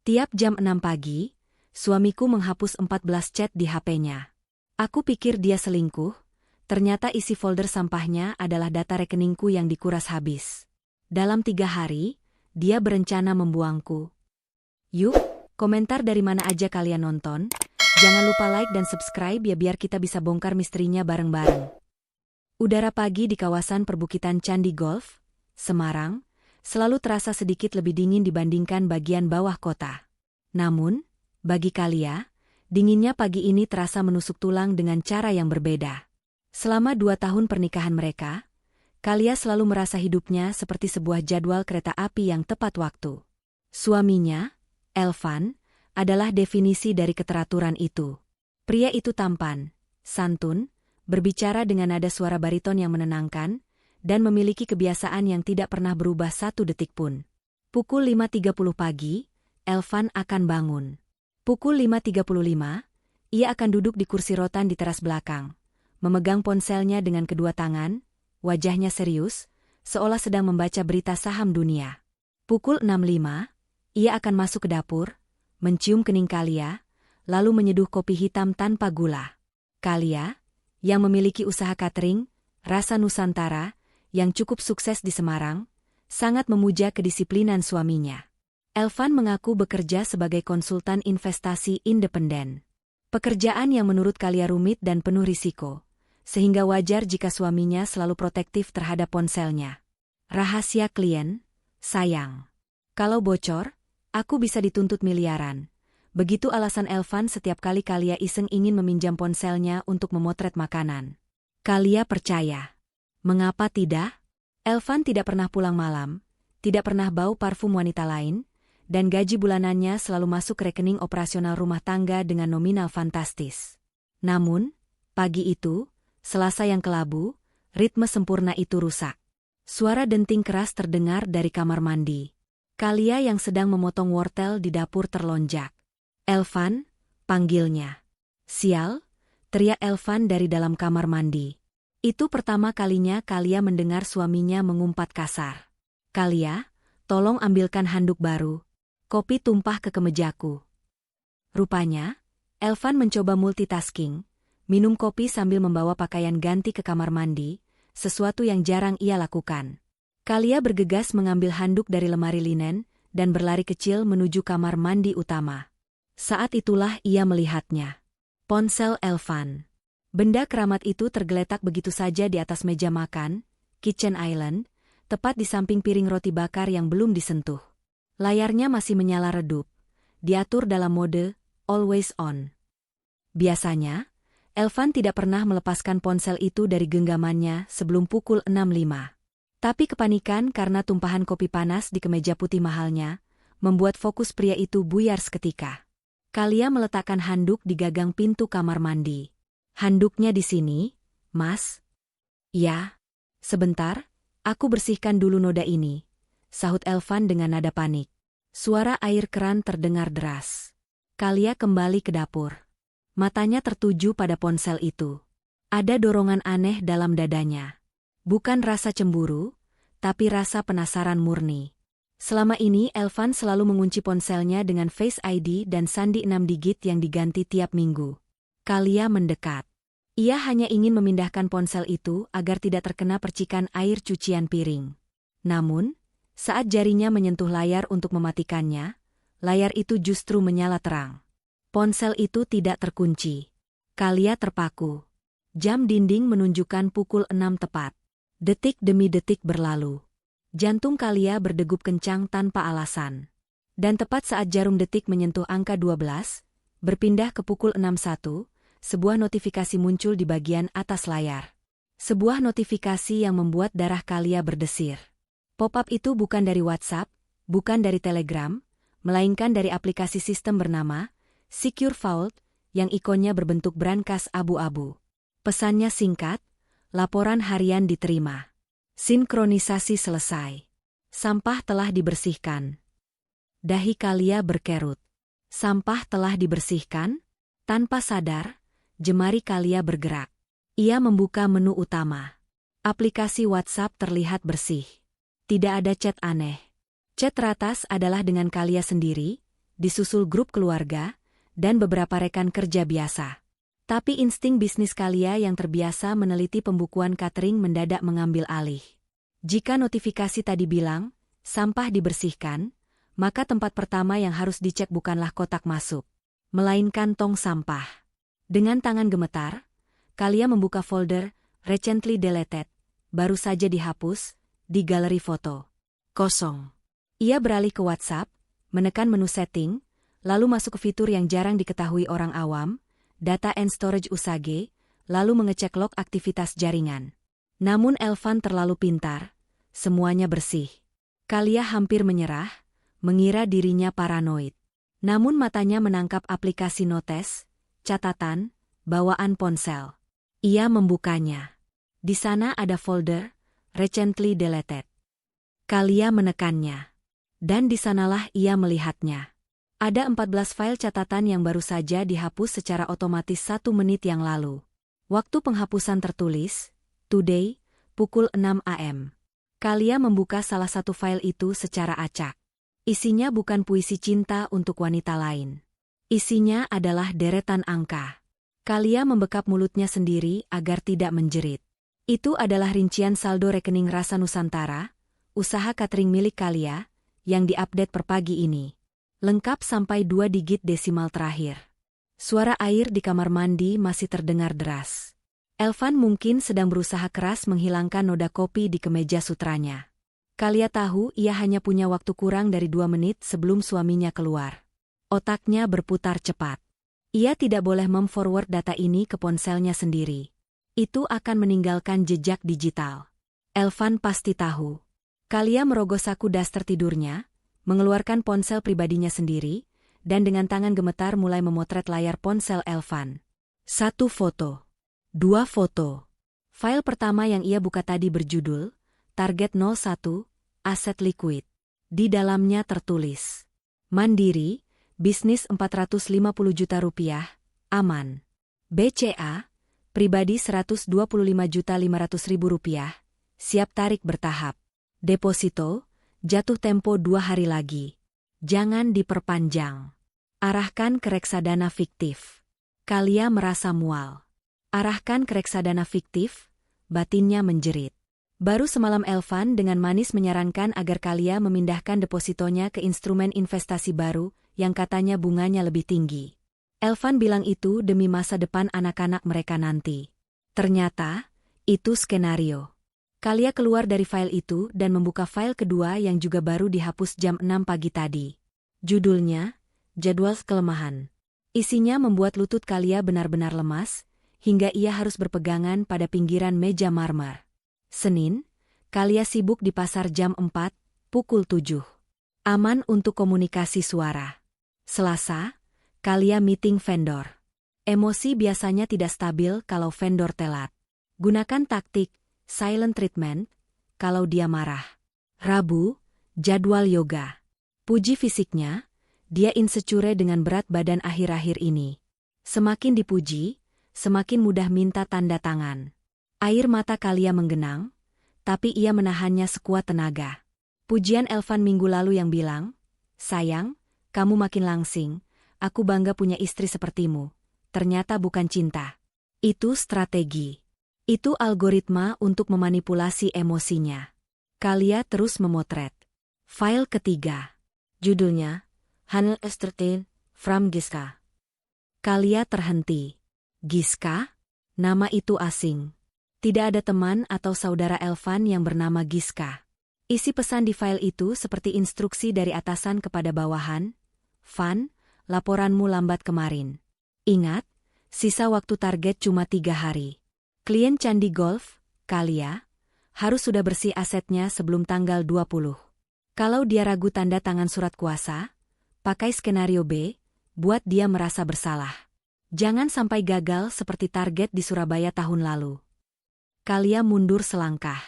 Tiap jam 6 pagi, suamiku menghapus 14 chat di HP-nya. Aku pikir dia selingkuh, ternyata isi folder sampahnya adalah data rekeningku yang dikuras habis. Dalam 3 hari, dia berencana membuangku. Yuk, komentar dari mana aja kalian nonton. Jangan lupa like dan subscribe ya biar kita bisa bongkar misterinya bareng-bareng. Udara pagi di kawasan perbukitan Candi Golf, Semarang, selalu terasa sedikit lebih dingin dibandingkan bagian bawah kota. Namun, bagi Kalia, dinginnya pagi ini terasa menusuk tulang dengan cara yang berbeda. Selama 2 tahun pernikahan mereka, Kalia selalu merasa hidupnya seperti sebuah jadwal kereta api yang tepat waktu. Suaminya, Elvan, adalah definisi dari keteraturan itu. Pria itu tampan, santun, berbicara dengan nada suara bariton yang menenangkan, dan memiliki kebiasaan yang tidak pernah berubah 1 detik pun. Pukul 5.30 pagi, Elvan akan bangun. Pukul 5.35, ia akan duduk di kursi rotan di teras belakang, memegang ponselnya dengan kedua tangan, wajahnya serius, seolah sedang membaca berita saham dunia. Pukul 6.05, ia akan masuk ke dapur, mencium kening Kalia, lalu menyeduh kopi hitam tanpa gula. Kalia, yang memiliki usaha catering, Rasa Nusantara, yang cukup sukses di Semarang, sangat memuja kedisiplinan suaminya. Elvan mengaku bekerja sebagai konsultan investasi independen. Pekerjaan yang menurut Kalia rumit dan penuh risiko, sehingga wajar jika suaminya selalu protektif terhadap ponselnya. Rahasia klien, sayang. Kalau bocor, aku bisa dituntut miliaran. Begitu alasan Elvan setiap kali Kalia iseng ingin meminjam ponselnya untuk memotret makanan. Kalia percaya. Mengapa tidak? Elvan tidak pernah pulang malam, tidak pernah bau parfum wanita lain, dan gaji bulanannya selalu masuk ke rekening operasional rumah tangga dengan nominal fantastis. Namun, pagi itu, Selasa yang kelabu, ritme sempurna itu rusak. Suara denting keras terdengar dari kamar mandi. Kalia yang sedang memotong wortel di dapur terlonjak. Elvan, panggilnya. Sial, teriak Elvan dari dalam kamar mandi. Itu pertama kalinya Kalia mendengar suaminya mengumpat kasar. Kalia, tolong ambilkan handuk baru. Kopi tumpah ke kemejaku. Rupanya, Elvan mencoba multitasking, minum kopi sambil membawa pakaian ganti ke kamar mandi, sesuatu yang jarang ia lakukan. Kalia bergegas mengambil handuk dari lemari linen dan berlari kecil menuju kamar mandi utama. Saat itulah ia melihatnya. Ponsel Elvan. Benda keramat itu tergeletak begitu saja di atas meja makan, kitchen island, tepat di samping piring roti bakar yang belum disentuh. Layarnya masih menyala redup, diatur dalam mode always on. Biasanya, Elvan tidak pernah melepaskan ponsel itu dari genggamannya sebelum pukul 6.05. Tapi kepanikan karena tumpahan kopi panas di kemeja putih mahalnya, membuat fokus pria itu buyar seketika. Kalia meletakkan handuk di gagang pintu kamar mandi. Handuknya di sini, Mas? Ya. Sebentar, aku bersihkan dulu noda ini, sahut Elvan dengan nada panik. Suara air keran terdengar deras. Kalia kembali ke dapur. Matanya tertuju pada ponsel itu. Ada dorongan aneh dalam dadanya. Bukan rasa cemburu, tapi rasa penasaran murni. Selama ini Elvan selalu mengunci ponselnya dengan Face ID dan sandi 6 digit yang diganti tiap minggu. Kalia mendekat. Ia hanya ingin memindahkan ponsel itu agar tidak terkena percikan air cucian piring. Namun, saat jarinya menyentuh layar untuk mematikannya, layar itu justru menyala terang. Ponsel itu tidak terkunci. Kalia terpaku. Jam dinding menunjukkan pukul 6 tepat. Detik demi detik berlalu. Jantung Kalia berdegup kencang tanpa alasan. Dan tepat saat jarum detik menyentuh angka 12, berpindah ke pukul 61, sebuah notifikasi muncul di bagian atas layar. Sebuah notifikasi yang membuat darah Kalia berdesir. Pop-up itu bukan dari WhatsApp, bukan dari Telegram, melainkan dari aplikasi sistem bernama Secure Vault, yang ikonnya berbentuk brankas abu-abu. Pesannya singkat, laporan harian diterima. Sinkronisasi selesai. Sampah telah dibersihkan. Dahi Kalia berkerut. Sampah telah dibersihkan? Tanpa sadar, jemari Kalia bergerak. Ia membuka menu utama. Aplikasi WhatsApp terlihat bersih. Tidak ada chat aneh. Chat teratas adalah dengan Kalia sendiri, disusul grup keluarga, dan beberapa rekan kerja biasa. Tapi insting bisnis Kalia yang terbiasa meneliti pembukuan catering mendadak mengambil alih. Jika notifikasi tadi bilang, sampah dibersihkan, maka tempat pertama yang harus dicek bukanlah kotak masuk, melainkan tong sampah. Dengan tangan gemetar, Kalia membuka folder Recently Deleted, baru saja dihapus, di galeri foto. Kosong. Ia beralih ke WhatsApp, menekan menu setting, lalu masuk ke fitur yang jarang diketahui orang awam, Data and Storage USAGE, lalu mengecek log aktivitas jaringan. Namun Elvan terlalu pintar, semuanya bersih. Kalia hampir menyerah, mengira dirinya paranoid. Namun matanya menangkap aplikasi notes, catatan, bawaan ponsel. Ia membukanya. Di sana ada folder Recently Deleted. Kalia menekannya. Dan di sanalah ia melihatnya. Ada 14 file catatan yang baru saja dihapus secara otomatis 1 menit yang lalu. Waktu penghapusan tertulis, Today, pukul 6 AM. Kalia membuka salah satu file itu secara acak. Isinya bukan puisi cinta untuk wanita lain. Isinya adalah deretan angka. Kalia membekap mulutnya sendiri agar tidak menjerit. Itu adalah rincian saldo rekening Rasa Nusantara, usaha catering milik Kalia, yang diupdate per pagi ini. Lengkap sampai 2 digit desimal terakhir. Suara air di kamar mandi masih terdengar deras. Elvan mungkin sedang berusaha keras menghilangkan noda kopi di kemeja sutranya. Kalia tahu ia hanya punya waktu kurang dari 2 menit sebelum suaminya keluar. Otaknya berputar cepat. Ia tidak boleh memforward data ini ke ponselnya sendiri. Itu akan meninggalkan jejak digital. Elvan pasti tahu. Kalia merogoh saku daster tidurnya, mengeluarkan ponsel pribadinya sendiri, dan dengan tangan gemetar mulai memotret layar ponsel Elvan. 1 foto. 2 foto. File pertama yang ia buka tadi berjudul, Target 01, Aset Liquid. Di dalamnya tertulis, Mandiri, bisnis 450 juta rupiah, aman. BCA, pribadi 125.500.000 rupiah, siap tarik bertahap. Deposito, jatuh tempo 2 hari lagi. Jangan diperpanjang. Arahkan ke reksadana fiktif. Kalia merasa mual. Arahkan ke reksadana fiktif, batinnya menjerit. Baru semalam Elvan dengan manis menyarankan agar Kalia memindahkan depositonya ke instrumen investasi baru yang katanya bunganya lebih tinggi. Elvan bilang itu demi masa depan anak-anak mereka nanti. Ternyata, itu skenario. Kalia keluar dari file itu dan membuka file kedua yang juga baru dihapus jam 6 pagi tadi. Judulnya, Jadwal Kelemahan. Isinya membuat lutut Kalia benar-benar lemas, hingga ia harus berpegangan pada pinggiran meja marmer. Senin, Kalia sibuk di pasar jam 4, pukul 7. Aman untuk komunikasi suara. Selasa, Kalia meeting vendor. Emosi biasanya tidak stabil kalau vendor telat. Gunakan taktik silent treatment, kalau dia marah. Rabu, jadwal yoga. Puji fisiknya, dia insecure dengan berat badan akhir-akhir ini. Semakin dipuji, semakin mudah minta tanda tangan. Air mata Kalia menggenang, tapi ia menahannya sekuat tenaga. Pujian Elvan minggu lalu yang bilang, sayang, kamu makin langsing, aku bangga punya istri sepertimu. Ternyata bukan cinta. Itu strategi. Itu algoritma untuk memanipulasi emosinya. Kalia terus memotret. File ketiga. Judulnya, Handel Estertain, from Giska. Kalia terhenti. Giska? Nama itu asing. Tidak ada teman atau saudara Elvan yang bernama Giska. Isi pesan di file itu seperti instruksi dari atasan kepada bawahan. Van, laporanmu lambat kemarin. Ingat, sisa waktu target cuma 3 hari. Klien Candi Golf, Kalia, harus sudah bersih asetnya sebelum tanggal 20. Kalau dia ragu tanda tangan surat kuasa, pakai skenario B, buat dia merasa bersalah. Jangan sampai gagal seperti target di Surabaya tahun lalu. Kalia mundur selangkah.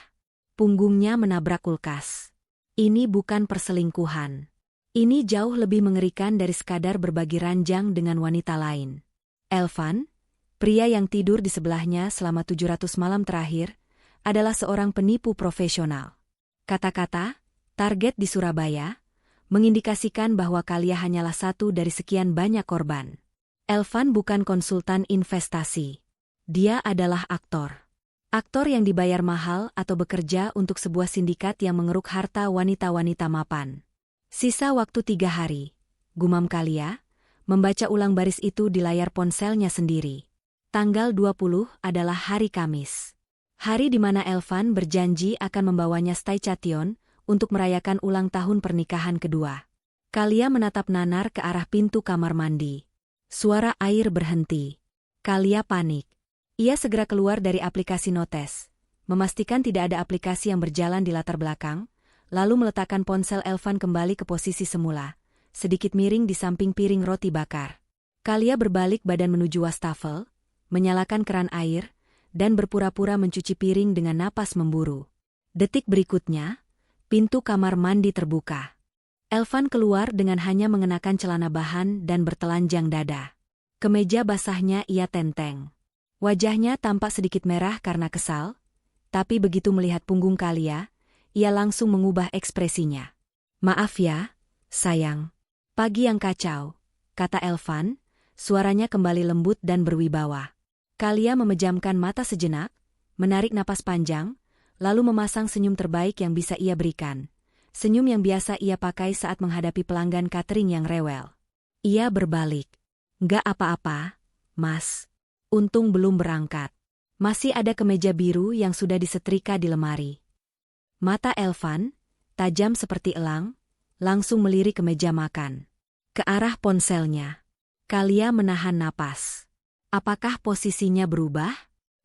Punggungnya menabrak kulkas. Ini bukan perselingkuhan. Ini jauh lebih mengerikan dari sekadar berbagi ranjang dengan wanita lain. Elvan, pria yang tidur di sebelahnya selama 700 malam terakhir, adalah seorang penipu profesional. Kata-kata, target di Surabaya, mengindikasikan bahwa Kalia hanyalah satu dari sekian banyak korban. Elvan bukan konsultan investasi. Dia adalah aktor. Aktor yang dibayar mahal atau bekerja untuk sebuah sindikat yang mengeruk harta wanita-wanita mapan. Sisa waktu 3 hari, gumam Kalia, membaca ulang baris itu di layar ponselnya sendiri. Tanggal 20 adalah hari Kamis. Hari di mana Elvan berjanji akan membawanya Staycation untuk merayakan ulang tahun pernikahan kedua. Kalia menatap nanar ke arah pintu kamar mandi. Suara air berhenti. Kalia panik. Ia segera keluar dari aplikasi notes, memastikan tidak ada aplikasi yang berjalan di latar belakang, lalu meletakkan ponsel Elvan kembali ke posisi semula, sedikit miring di samping piring roti bakar. Kalia berbalik badan menuju wastafel, menyalakan keran air, dan berpura-pura mencuci piring dengan napas memburu. Detik berikutnya, pintu kamar mandi terbuka. Elvan keluar dengan hanya mengenakan celana bahan dan bertelanjang dada. Kemeja basahnya ia tenteng. Wajahnya tampak sedikit merah karena kesal, tapi begitu melihat punggung Kalia, ia langsung mengubah ekspresinya. "Maaf ya, sayang. Pagi yang kacau," kata Elvan, suaranya kembali lembut dan berwibawa. Kalia memejamkan mata sejenak, menarik napas panjang, lalu memasang senyum terbaik yang bisa ia berikan. Senyum yang biasa ia pakai saat menghadapi pelanggan catering yang rewel. Ia berbalik. "Nggak apa-apa, Mas. Untung belum berangkat. Masih ada kemeja biru yang sudah disetrika di lemari." Mata Elvan, tajam seperti elang, langsung melirik ke meja makan. Ke arah ponselnya. Kalia menahan napas. Apakah posisinya berubah?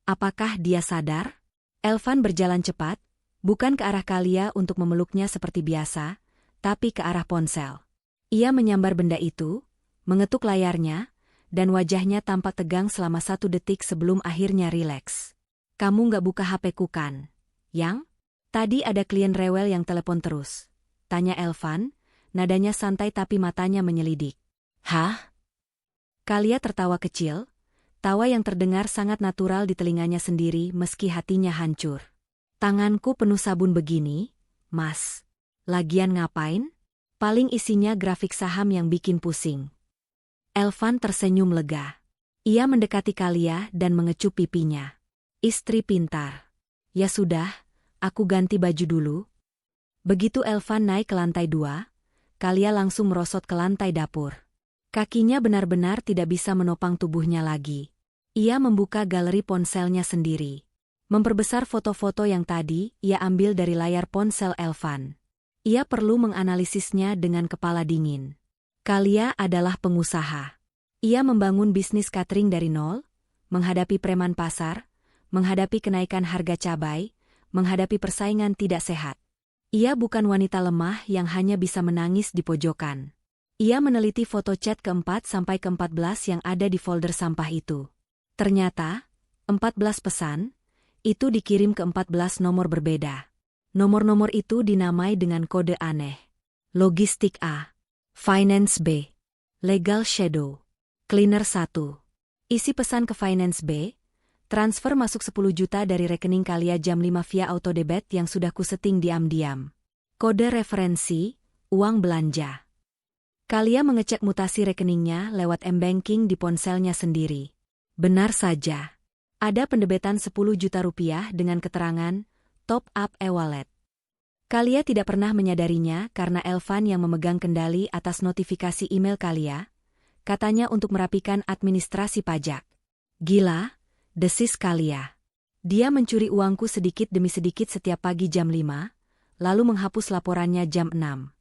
Apakah dia sadar? Elvan berjalan cepat, bukan ke arah Kalia untuk memeluknya seperti biasa, tapi ke arah ponsel. Ia menyambar benda itu, mengetuk layarnya, dan wajahnya tampak tegang selama 1 detik sebelum akhirnya rileks. "Kamu nggak buka HP-ku kan, Yang? Tadi ada klien rewel yang telepon terus," tanya Elvan, nadanya santai tapi matanya menyelidik. "Hah?" Kalia tertawa kecil, tawa yang terdengar sangat natural di telinganya sendiri meski hatinya hancur. "Tanganku penuh sabun begini, Mas. Lagian ngapain? Paling isinya grafik saham yang bikin pusing." Elvan tersenyum lega. Ia mendekati Kalia dan mengecup pipinya. "Istri pintar. Ya sudah, aku ganti baju dulu." Begitu Elvan naik ke lantai 2, Kalia langsung merosot ke lantai dapur. Kakinya benar-benar tidak bisa menopang tubuhnya lagi. Ia membuka galeri ponselnya sendiri. Memperbesar foto-foto yang tadi ia ambil dari layar ponsel Elvan. Ia perlu menganalisisnya dengan kepala dingin. Kalia adalah pengusaha. Ia membangun bisnis catering dari nol, menghadapi preman pasar, menghadapi kenaikan harga cabai, menghadapi persaingan tidak sehat. Ia bukan wanita lemah yang hanya bisa menangis di pojokan. Ia meneliti foto chat ke-4 sampai ke-14 yang ada di folder sampah itu. Ternyata, 14 pesan, itu dikirim ke 14 nomor berbeda. Nomor-nomor itu dinamai dengan kode aneh. Logistik A. Finance B. Legal Shadow. Cleaner 1. Isi pesan ke Finance B. Transfer masuk 10 juta dari rekening Kalia jam 5 via autodebit yang sudah kusetting diam-diam. Kode referensi, uang belanja. Kalia mengecek mutasi rekeningnya lewat m-banking di ponselnya sendiri. Benar saja. Ada pendebetan 10 juta rupiah dengan keterangan top up e-wallet. Kalia tidak pernah menyadarinya karena Elvan yang memegang kendali atas notifikasi email Kalia, katanya untuk merapikan administrasi pajak. "Gila," desis Kalia. "Dia mencuri uangku sedikit demi sedikit setiap pagi jam 5, lalu menghapus laporannya jam 6.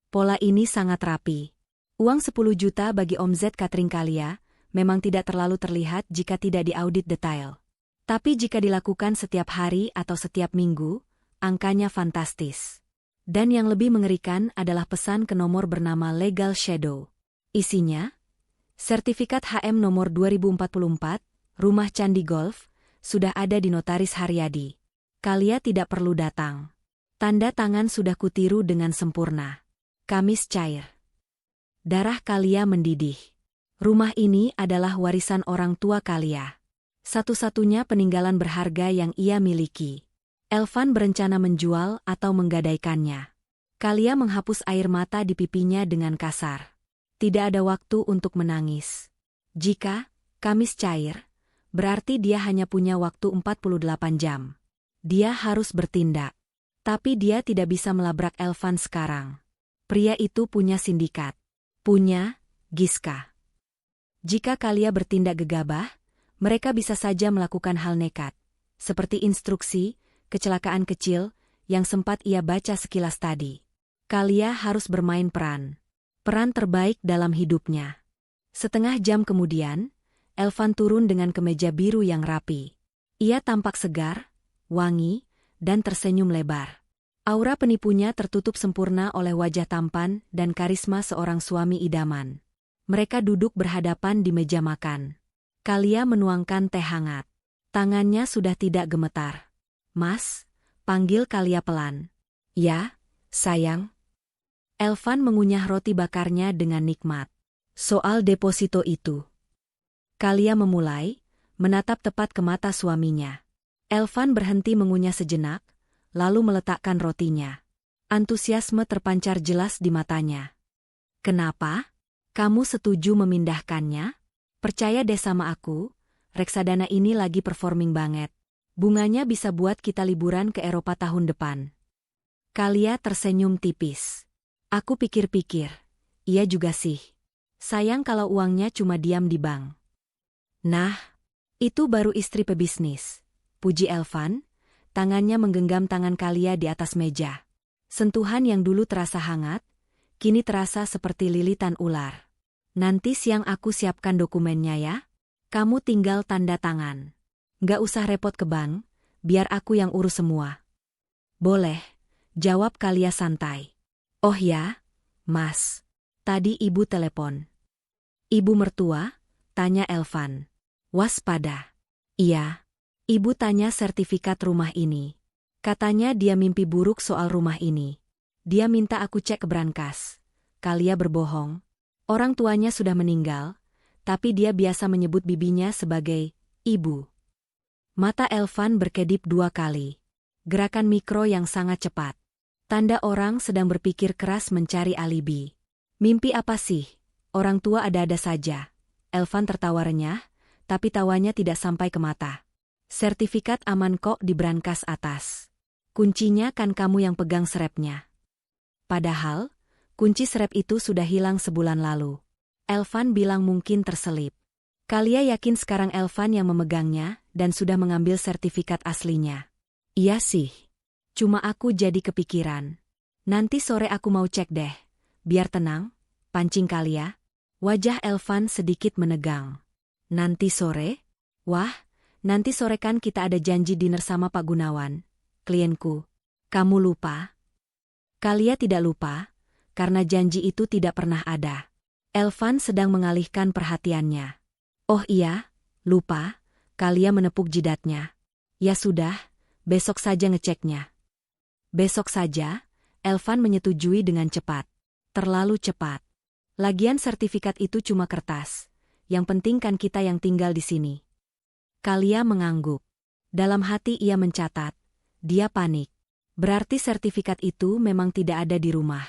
Pola ini sangat rapi. Uang 10 juta bagi omzet catering Kalia memang tidak terlalu terlihat jika tidak diaudit detail. Tapi jika dilakukan setiap hari atau setiap minggu, angkanya fantastis. Dan yang lebih mengerikan adalah pesan ke nomor bernama Legal Shadow. Isinya, sertifikat HM nomor 2044, rumah Candi Golf, sudah ada di Notaris Haryadi. Kalia tidak perlu datang. Tanda tangan sudah kutiru dengan sempurna. Kamis cair. Darah Kalia mendidih. Rumah ini adalah warisan orang tua Kalia. Satu-satunya peninggalan berharga yang ia miliki. Elvan berencana menjual atau menggadaikannya. Kalia menghapus air mata di pipinya dengan kasar. Tidak ada waktu untuk menangis. Jika Kamis cair, berarti dia hanya punya waktu 48 jam. Dia harus bertindak. Tapi dia tidak bisa melabrak Elvan sekarang. Pria itu punya sindikat. Punya Giska. Jika Kalia bertindak gegabah, mereka bisa saja melakukan hal nekat. Seperti instruksi, kecelakaan kecil, yang sempat ia baca sekilas tadi. Kalia harus bermain peran. Peran terbaik dalam hidupnya. Setengah jam kemudian, Elvan turun dengan kemeja biru yang rapi. Ia tampak segar, wangi, dan tersenyum lebar. Aura penipunya tertutup sempurna oleh wajah tampan dan karisma seorang suami idaman. Mereka duduk berhadapan di meja makan. Kalia menuangkan teh hangat. Tangannya sudah tidak gemetar. "Mas," panggil Kalia pelan. "Ya, sayang." Elvan mengunyah roti bakarnya dengan nikmat. "Soal deposito itu." Kalia memulai, menatap tepat ke mata suaminya. Elvan berhenti mengunyah sejenak, lalu meletakkan rotinya. Antusiasme terpancar jelas di matanya. "Kenapa? Kamu setuju memindahkannya? Percaya deh sama aku, reksadana ini lagi performing banget. Bunganya bisa buat kita liburan ke Eropa tahun depan." Kalia tersenyum tipis. "Aku pikir-pikir, iya juga sih. Sayang kalau uangnya cuma diam di bank." "Nah, itu baru istri pebisnis," puji Elvan, tangannya menggenggam tangan Kalia di atas meja. Sentuhan yang dulu terasa hangat, kini terasa seperti lilitan ular. "Nanti siang aku siapkan dokumennya ya. Kamu tinggal tanda tangan. Nggak usah repot ke bank, biar aku yang urus semua." "Boleh," jawab Kalia santai. "Oh ya, Mas. Tadi ibu telepon." "Ibu mertua?" tanya Elvan. Waspada. "Iya. Ibu tanya sertifikat rumah ini. Katanya dia mimpi buruk soal rumah ini. Dia minta aku cek ke brankas." Kalia berbohong. Orang tuanya sudah meninggal, tapi dia biasa menyebut bibinya sebagai ibu. Mata Elvan berkedip 2 kali. Gerakan mikro yang sangat cepat. Tanda orang sedang berpikir keras mencari alibi. "Mimpi apa sih? Orang tua ada-ada saja." Elvan tertawa renyah, tapi tawanya tidak sampai ke mata. "Sertifikat aman kok di brankas atas. Kuncinya kan kamu yang pegang serepnya." Padahal, kunci serep itu sudah hilang sebulan lalu. Elvan bilang mungkin terselip. Kalia yakin sekarang Elvan yang memegangnya dan sudah mengambil sertifikat aslinya. "Iya sih. Cuma aku jadi kepikiran. Nanti sore aku mau cek deh. Biar tenang," pancing Kalia. Wajah Elvan sedikit menegang. "Nanti sore? Wah, nanti sore kan kita ada janji dinner sama Pak Gunawan, klienku. Kamu lupa?" Kalia tidak lupa, karena janji itu tidak pernah ada. Elvan sedang mengalihkan perhatiannya. "Oh iya, lupa." Kalia menepuk jidatnya. "Ya sudah, besok saja ngeceknya." "Besok saja?" Elvan menyetujui dengan cepat. Terlalu cepat. Lagian sertifikat itu cuma kertas. Yang penting kan kita yang tinggal di sini. Kalia mengangguk. Dalam hati ia mencatat. Dia panik. Berarti sertifikat itu memang tidak ada di rumah.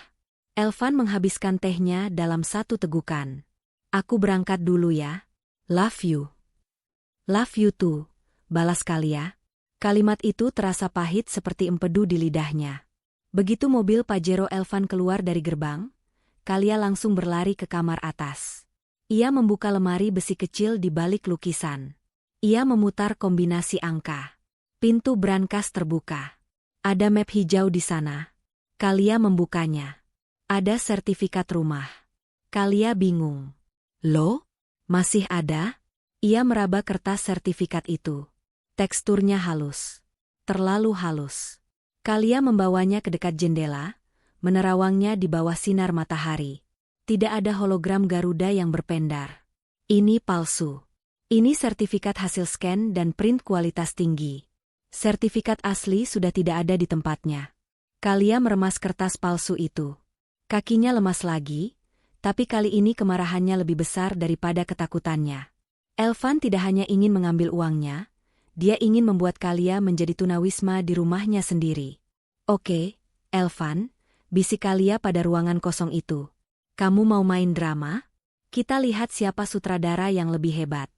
Elvan menghabiskan tehnya dalam satu tegukan. "Aku berangkat dulu ya. Love you." "Love you too," balas Kalia. Kalimat itu terasa pahit seperti empedu di lidahnya. Begitu mobil Pajero Elvan keluar dari gerbang, Kalia langsung berlari ke kamar atas. Ia membuka lemari besi kecil di balik lukisan. Ia memutar kombinasi angka. Pintu brankas terbuka. Ada map hijau di sana. Kalia membukanya. Ada sertifikat rumah. Kalia bingung. "Loh? Masih ada?" Ia meraba kertas sertifikat itu. Teksturnya halus. Terlalu halus. Kalia membawanya ke dekat jendela, menerawangnya di bawah sinar matahari. Tidak ada hologram Garuda yang berpendar. Ini palsu. Ini sertifikat hasil scan dan print kualitas tinggi. Sertifikat asli sudah tidak ada di tempatnya. Kalia meremas kertas palsu itu. Kakinya lemas lagi, tapi kali ini kemarahannya lebih besar daripada ketakutannya. Elvan tidak hanya ingin mengambil uangnya, dia ingin membuat Kalia menjadi tunawisma di rumahnya sendiri. "Oke, Elvan, bisik Kalia pada ruangan kosong itu. Kamu mau main drama? Kita lihat siapa sutradara yang lebih hebat.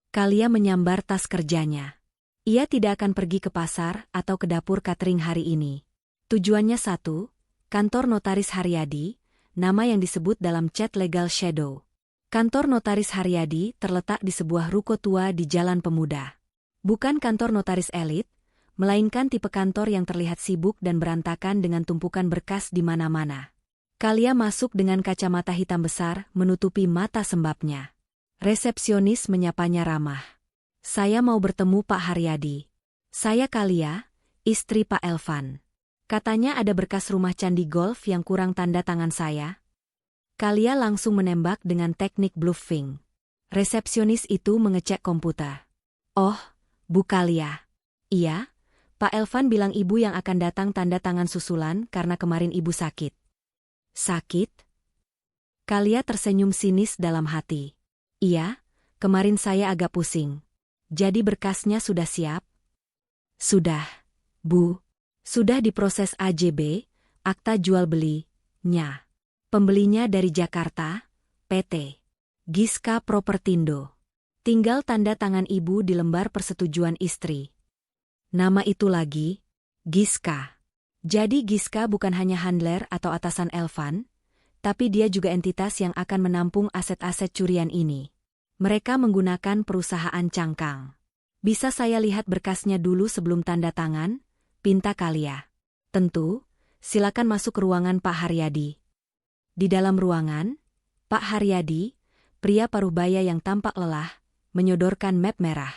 Kalia menyambar tas kerjanya. Ia tidak akan pergi ke pasar atau ke dapur catering hari ini. Tujuannya satu, kantor Notaris Haryadi, nama yang disebut dalam chat legal Shadow. Kantor Notaris Haryadi terletak di sebuah ruko tua di Jalan Pemuda. Bukan kantor notaris elit, melainkan tipe kantor yang terlihat sibuk dan berantakan dengan tumpukan berkas di mana-mana. Kalia masuk dengan kacamata hitam besar menutupi mata sembabnya. Resepsionis menyapanya ramah. Saya mau bertemu Pak Haryadi. Saya Kalia, istri Pak Elvan. Katanya ada berkas rumah candi golf yang kurang tanda tangan saya. Kalia langsung menembak dengan teknik bluffing. Resepsionis itu mengecek komputer. Oh, Bu Kalia. Iya, Pak Elvan bilang ibu yang akan datang tanda tangan susulan karena kemarin ibu sakit. Sakit? Kalia tersenyum sinis dalam hati. Iya, kemarin saya agak pusing. Jadi berkasnya sudah siap? Sudah, Bu. Sudah diproses AJB, akta jual beli-nya. Pembelinya dari Jakarta, PT Giska Propertindo. Tinggal tanda tangan ibu di lembar persetujuan istri. Nama itu lagi, Giska. Jadi Giska bukan hanya handler atau atasan Elvan, tapi dia juga entitas yang akan menampung aset-aset curian ini. Mereka menggunakan perusahaan cangkang. Bisa saya lihat berkasnya dulu sebelum tanda tangan? Pinta Kalia. Tentu, silakan masuk ke ruangan Pak Haryadi. Di dalam ruangan, Pak Haryadi, pria paruhbaya yang tampak lelah, menyodorkan map merah.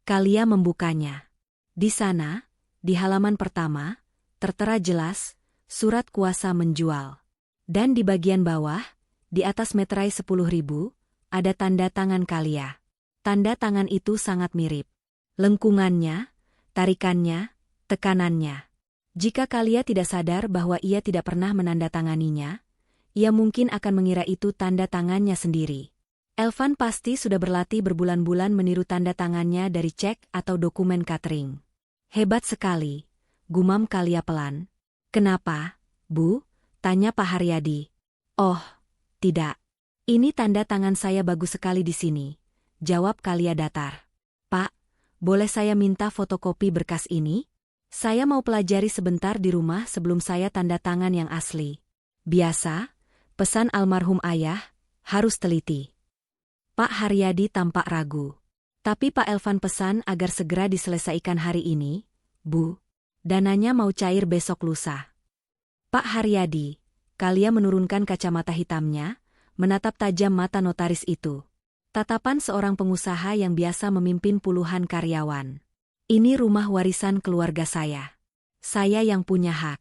Kalia membukanya. Di sana, di halaman pertama, tertera jelas, surat kuasa menjual. Dan di bagian bawah, di atas meterai 10.000, ada tanda tangan Kalia. Tanda tangan itu sangat mirip. Lengkungannya, tarikannya, tekanannya. Jika Kalia tidak sadar bahwa ia tidak pernah menandatanganinya, ia mungkin akan mengira itu tanda tangannya sendiri. Elvan pasti sudah berlatih berbulan-bulan meniru tanda tangannya dari cek atau dokumen catering. Hebat sekali, gumam Kalia pelan. Kenapa, Bu? Tanya Pak Haryadi. Oh, tidak. Ini tanda tangan saya bagus sekali di sini, jawab Kalia datar. Pak, boleh saya minta fotokopi berkas ini? Saya mau pelajari sebentar di rumah sebelum saya tanda tangan yang asli. Biasa, pesan almarhum ayah, harus teliti. Pak Haryadi tampak ragu. Tapi Pak Elvan pesan agar segera diselesaikan hari ini, Bu. Dananya mau cair besok lusa. Pak Haryadi, Kalia menurunkan kacamata hitamnya, menatap tajam mata notaris itu. Tatapan seorang pengusaha yang biasa memimpin puluhan karyawan. Ini rumah warisan keluarga saya. Saya yang punya hak.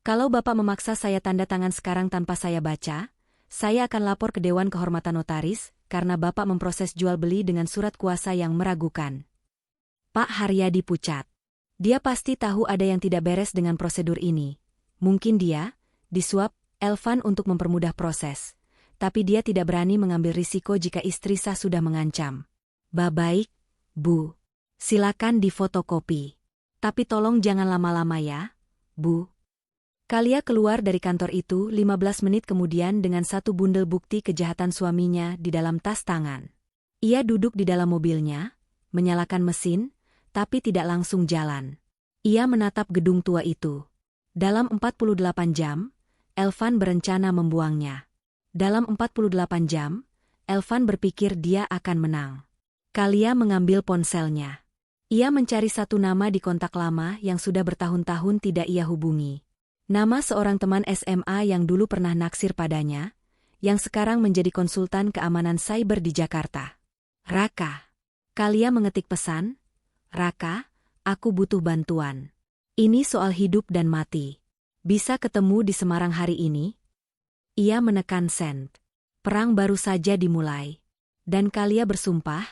Kalau Bapak memaksa saya tanda tangan sekarang tanpa saya baca, saya akan lapor ke Dewan Kehormatan Notaris karena Bapak memproses jual beli dengan surat kuasa yang meragukan. Pak Haryadi pucat. Dia pasti tahu ada yang tidak beres dengan prosedur ini. Mungkin dia disuap Elvan untuk mempermudah proses. Tapi dia tidak berani mengambil risiko jika istri sah sudah mengancam. Baik, Bu. Silakan difotokopi. Tapi tolong jangan lama-lama ya, Bu. Kalia keluar dari kantor itu 15 menit kemudian dengan satu bundel bukti kejahatan suaminya di dalam tas tangan. Ia duduk di dalam mobilnya, menyalakan mesin, tapi tidak langsung jalan. Ia menatap gedung tua itu. Dalam 48 jam, Elvan berencana membuangnya. Dalam 48 jam, Elvan berpikir dia akan menang. Kalia mengambil ponselnya. Ia mencari satu nama di kontak lama yang sudah bertahun-tahun tidak ia hubungi. Nama seorang teman SMA yang dulu pernah naksir padanya, yang sekarang menjadi konsultan keamanan cyber di Jakarta. Raka. Kalia mengetik pesan. Raka, aku butuh bantuan. Ini soal hidup dan mati. Bisa ketemu di Semarang hari ini? Ia menekan send. Perang baru saja dimulai. Dan Kalia bersumpah,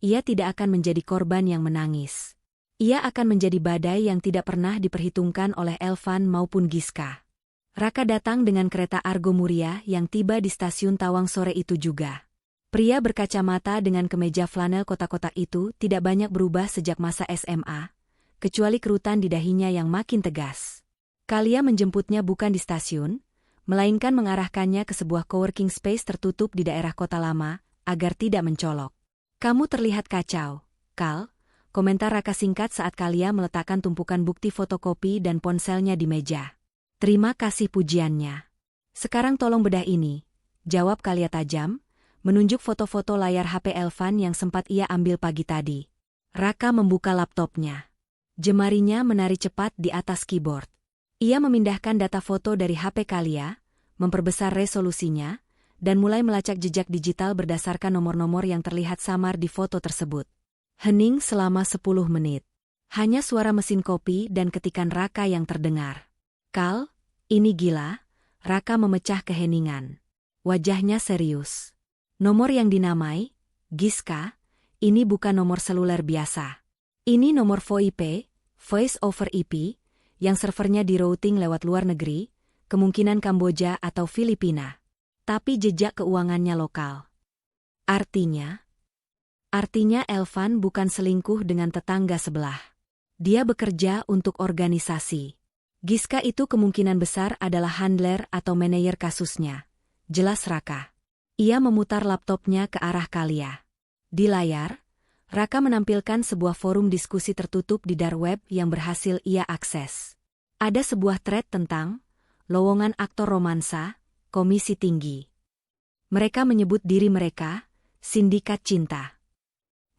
ia tidak akan menjadi korban yang menangis. Ia akan menjadi badai yang tidak pernah diperhitungkan oleh Elvan maupun Giska. Raka datang dengan kereta Argo Muria yang tiba di stasiun Tawang sore itu juga. Pria berkacamata dengan kemeja flanel kotak-kotak itu tidak banyak berubah sejak masa SMA, kecuali kerutan di dahinya yang makin tegas. Kalia menjemputnya bukan di stasiun, melainkan mengarahkannya ke sebuah coworking space tertutup di daerah kota lama, agar tidak mencolok. Kamu terlihat kacau, Kal, komentar Raka singkat saat Kalia meletakkan tumpukan bukti fotokopi dan ponselnya di meja. Terima kasih pujiannya. Sekarang tolong bedah ini, jawab Kalia tajam, menunjuk foto-foto layar HP Elvan yang sempat ia ambil pagi tadi. Raka membuka laptopnya. Jemarinya menari cepat di atas keyboard. Ia memindahkan data foto dari HP Kalia, memperbesar resolusinya, dan mulai melacak jejak digital berdasarkan nomor-nomor yang terlihat samar di foto tersebut. Hening selama 10 menit. Hanya suara mesin kopi dan ketikan Raka yang terdengar. Kal, ini gila, Raka memecah keheningan. Wajahnya serius. Nomor yang dinamai, Giska, ini bukan nomor seluler biasa. Ini nomor VoIP, Voice over IP, yang servernya di routing lewat luar negeri, kemungkinan Kamboja atau Filipina. Tapi jejak keuangannya lokal. Artinya Elvan bukan selingkuh dengan tetangga sebelah. Dia bekerja untuk organisasi. Giska itu kemungkinan besar adalah handler atau manajer kasusnya. Jelas Raka. Ia memutar laptopnya ke arah Kalia. Di layar, Raka menampilkan sebuah forum diskusi tertutup di dark web yang berhasil ia akses. Ada sebuah thread tentang lowongan aktor romansa, komisi tinggi. Mereka menyebut diri mereka sindikat cinta.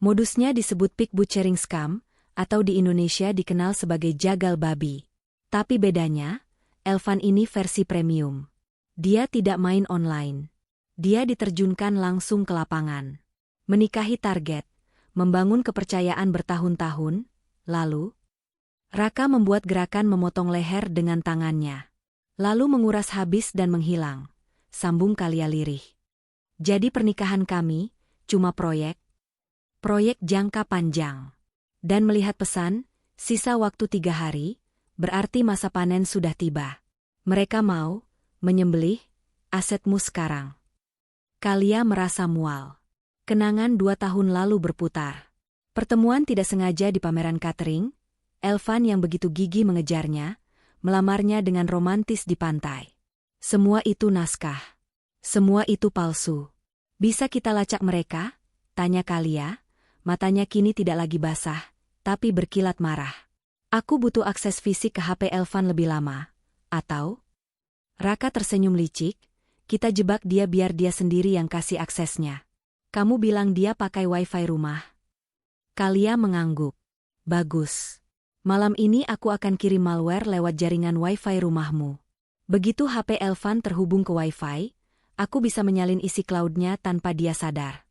Modusnya disebut pick butchering scam, atau di Indonesia dikenal sebagai jagal babi. Tapi bedanya, Elvan ini versi premium. Dia tidak main online. Dia diterjunkan langsung ke lapangan. Menikahi target, membangun kepercayaan bertahun-tahun, lalu Raka membuat gerakan memotong leher dengan tangannya. Lalu menguras habis dan menghilang. Sambung Kalia lirih. Jadi pernikahan kami, cuma proyek jangka panjang. Dan melihat pesan, sisa waktu 3 hari, berarti masa panen sudah tiba. Mereka mau menyembelih asetmu sekarang. Kalia merasa mual. Kenangan 2 tahun lalu berputar. Pertemuan tidak sengaja di pameran catering, Elvan yang begitu gigih mengejarnya, melamarnya dengan romantis di pantai. Semua itu naskah. Semua itu palsu. Bisa kita lacak mereka? Tanya Kalia, matanya kini tidak lagi basah, tapi berkilat marah. Aku butuh akses fisik ke HP Elvan lebih lama. Atau? Raka tersenyum licik, kita jebak dia biar dia sendiri yang kasih aksesnya. Kamu bilang dia pakai wifi rumah. Kalia mengangguk. Bagus. Malam ini aku akan kirim malware lewat jaringan wifi rumahmu. Begitu HP Elvan terhubung ke wifi, aku bisa menyalin isi cloudnya tanpa dia sadar.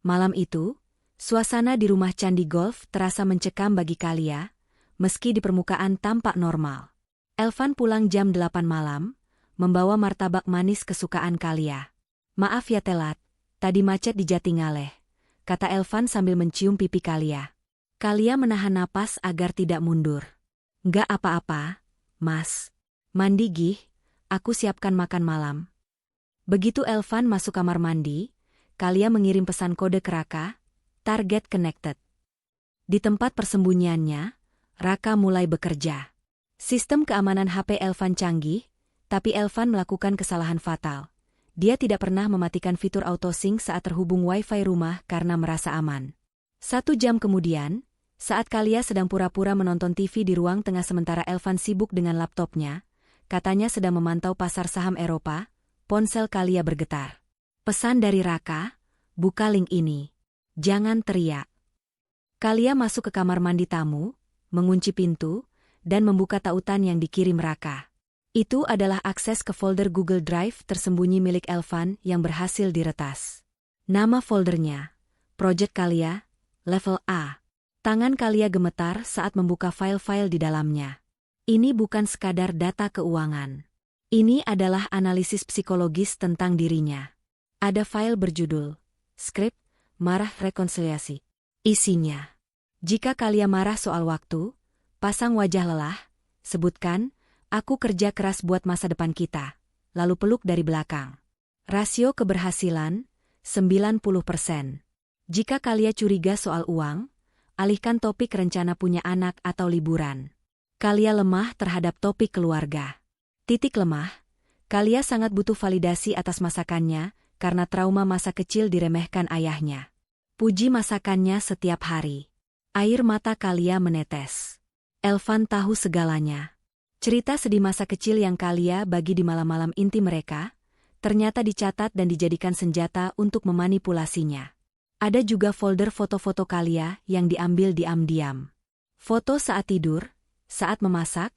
Malam itu, suasana di rumah Candi Golf terasa mencekam bagi Kalia, meski di permukaan tampak normal. Elvan pulang jam 8 malam, membawa martabak manis kesukaan Kalia. Maaf ya telat, tadi macet di Jatingaleh, kata Elvan sambil mencium pipi Kalia. Kalia menahan napas agar tidak mundur. Nggak apa-apa, Mas. Mandi gih, aku siapkan makan malam. Begitu Elvan masuk kamar mandi, Kalia mengirim pesan kode ke Raka, target connected. Di tempat persembunyiannya, Raka mulai bekerja. Sistem keamanan HP Elvan canggih, tapi Elvan melakukan kesalahan fatal. Dia tidak pernah mematikan fitur autosync saat terhubung wifi rumah karena merasa aman. 1 jam kemudian, saat Kalia sedang pura-pura menonton TV di ruang tengah sementara Elvan sibuk dengan laptopnya, katanya sedang memantau pasar saham Eropa, ponsel Kalia bergetar. Pesan dari Raka, buka link ini. Jangan teriak. Kalia masuk ke kamar mandi tamu, mengunci pintu, dan membuka tautan yang dikirim Raka. Itu adalah akses ke folder Google Drive tersembunyi milik Elvan yang berhasil diretas. Nama foldernya, Project Kalia, Level A. Tangan Kalia gemetar saat membuka file-file di dalamnya. Ini bukan sekadar data keuangan. Ini adalah analisis psikologis tentang dirinya. Ada file berjudul, Skrip, Marah Rekonsiliasi. Isinya, jika Kalia marah soal waktu, pasang wajah lelah, sebutkan, aku kerja keras buat masa depan kita, lalu peluk dari belakang. Rasio keberhasilan, 90%. Jika Kalia curiga soal uang, alihkan topik rencana punya anak atau liburan. Kalia lemah terhadap topik keluarga. Titik lemah. Kalia sangat butuh validasi atas masakannya, karena trauma masa kecil diremehkan ayahnya. Puji masakannya setiap hari. Air mata Kalia menetes. Elvan tahu segalanya. Cerita sedih masa kecil yang Kalia bagi di malam-malam inti mereka, ternyata dicatat dan dijadikan senjata untuk memanipulasinya. Ada juga folder foto-foto Kalia yang diambil diam-diam. Foto saat tidur, saat memasak,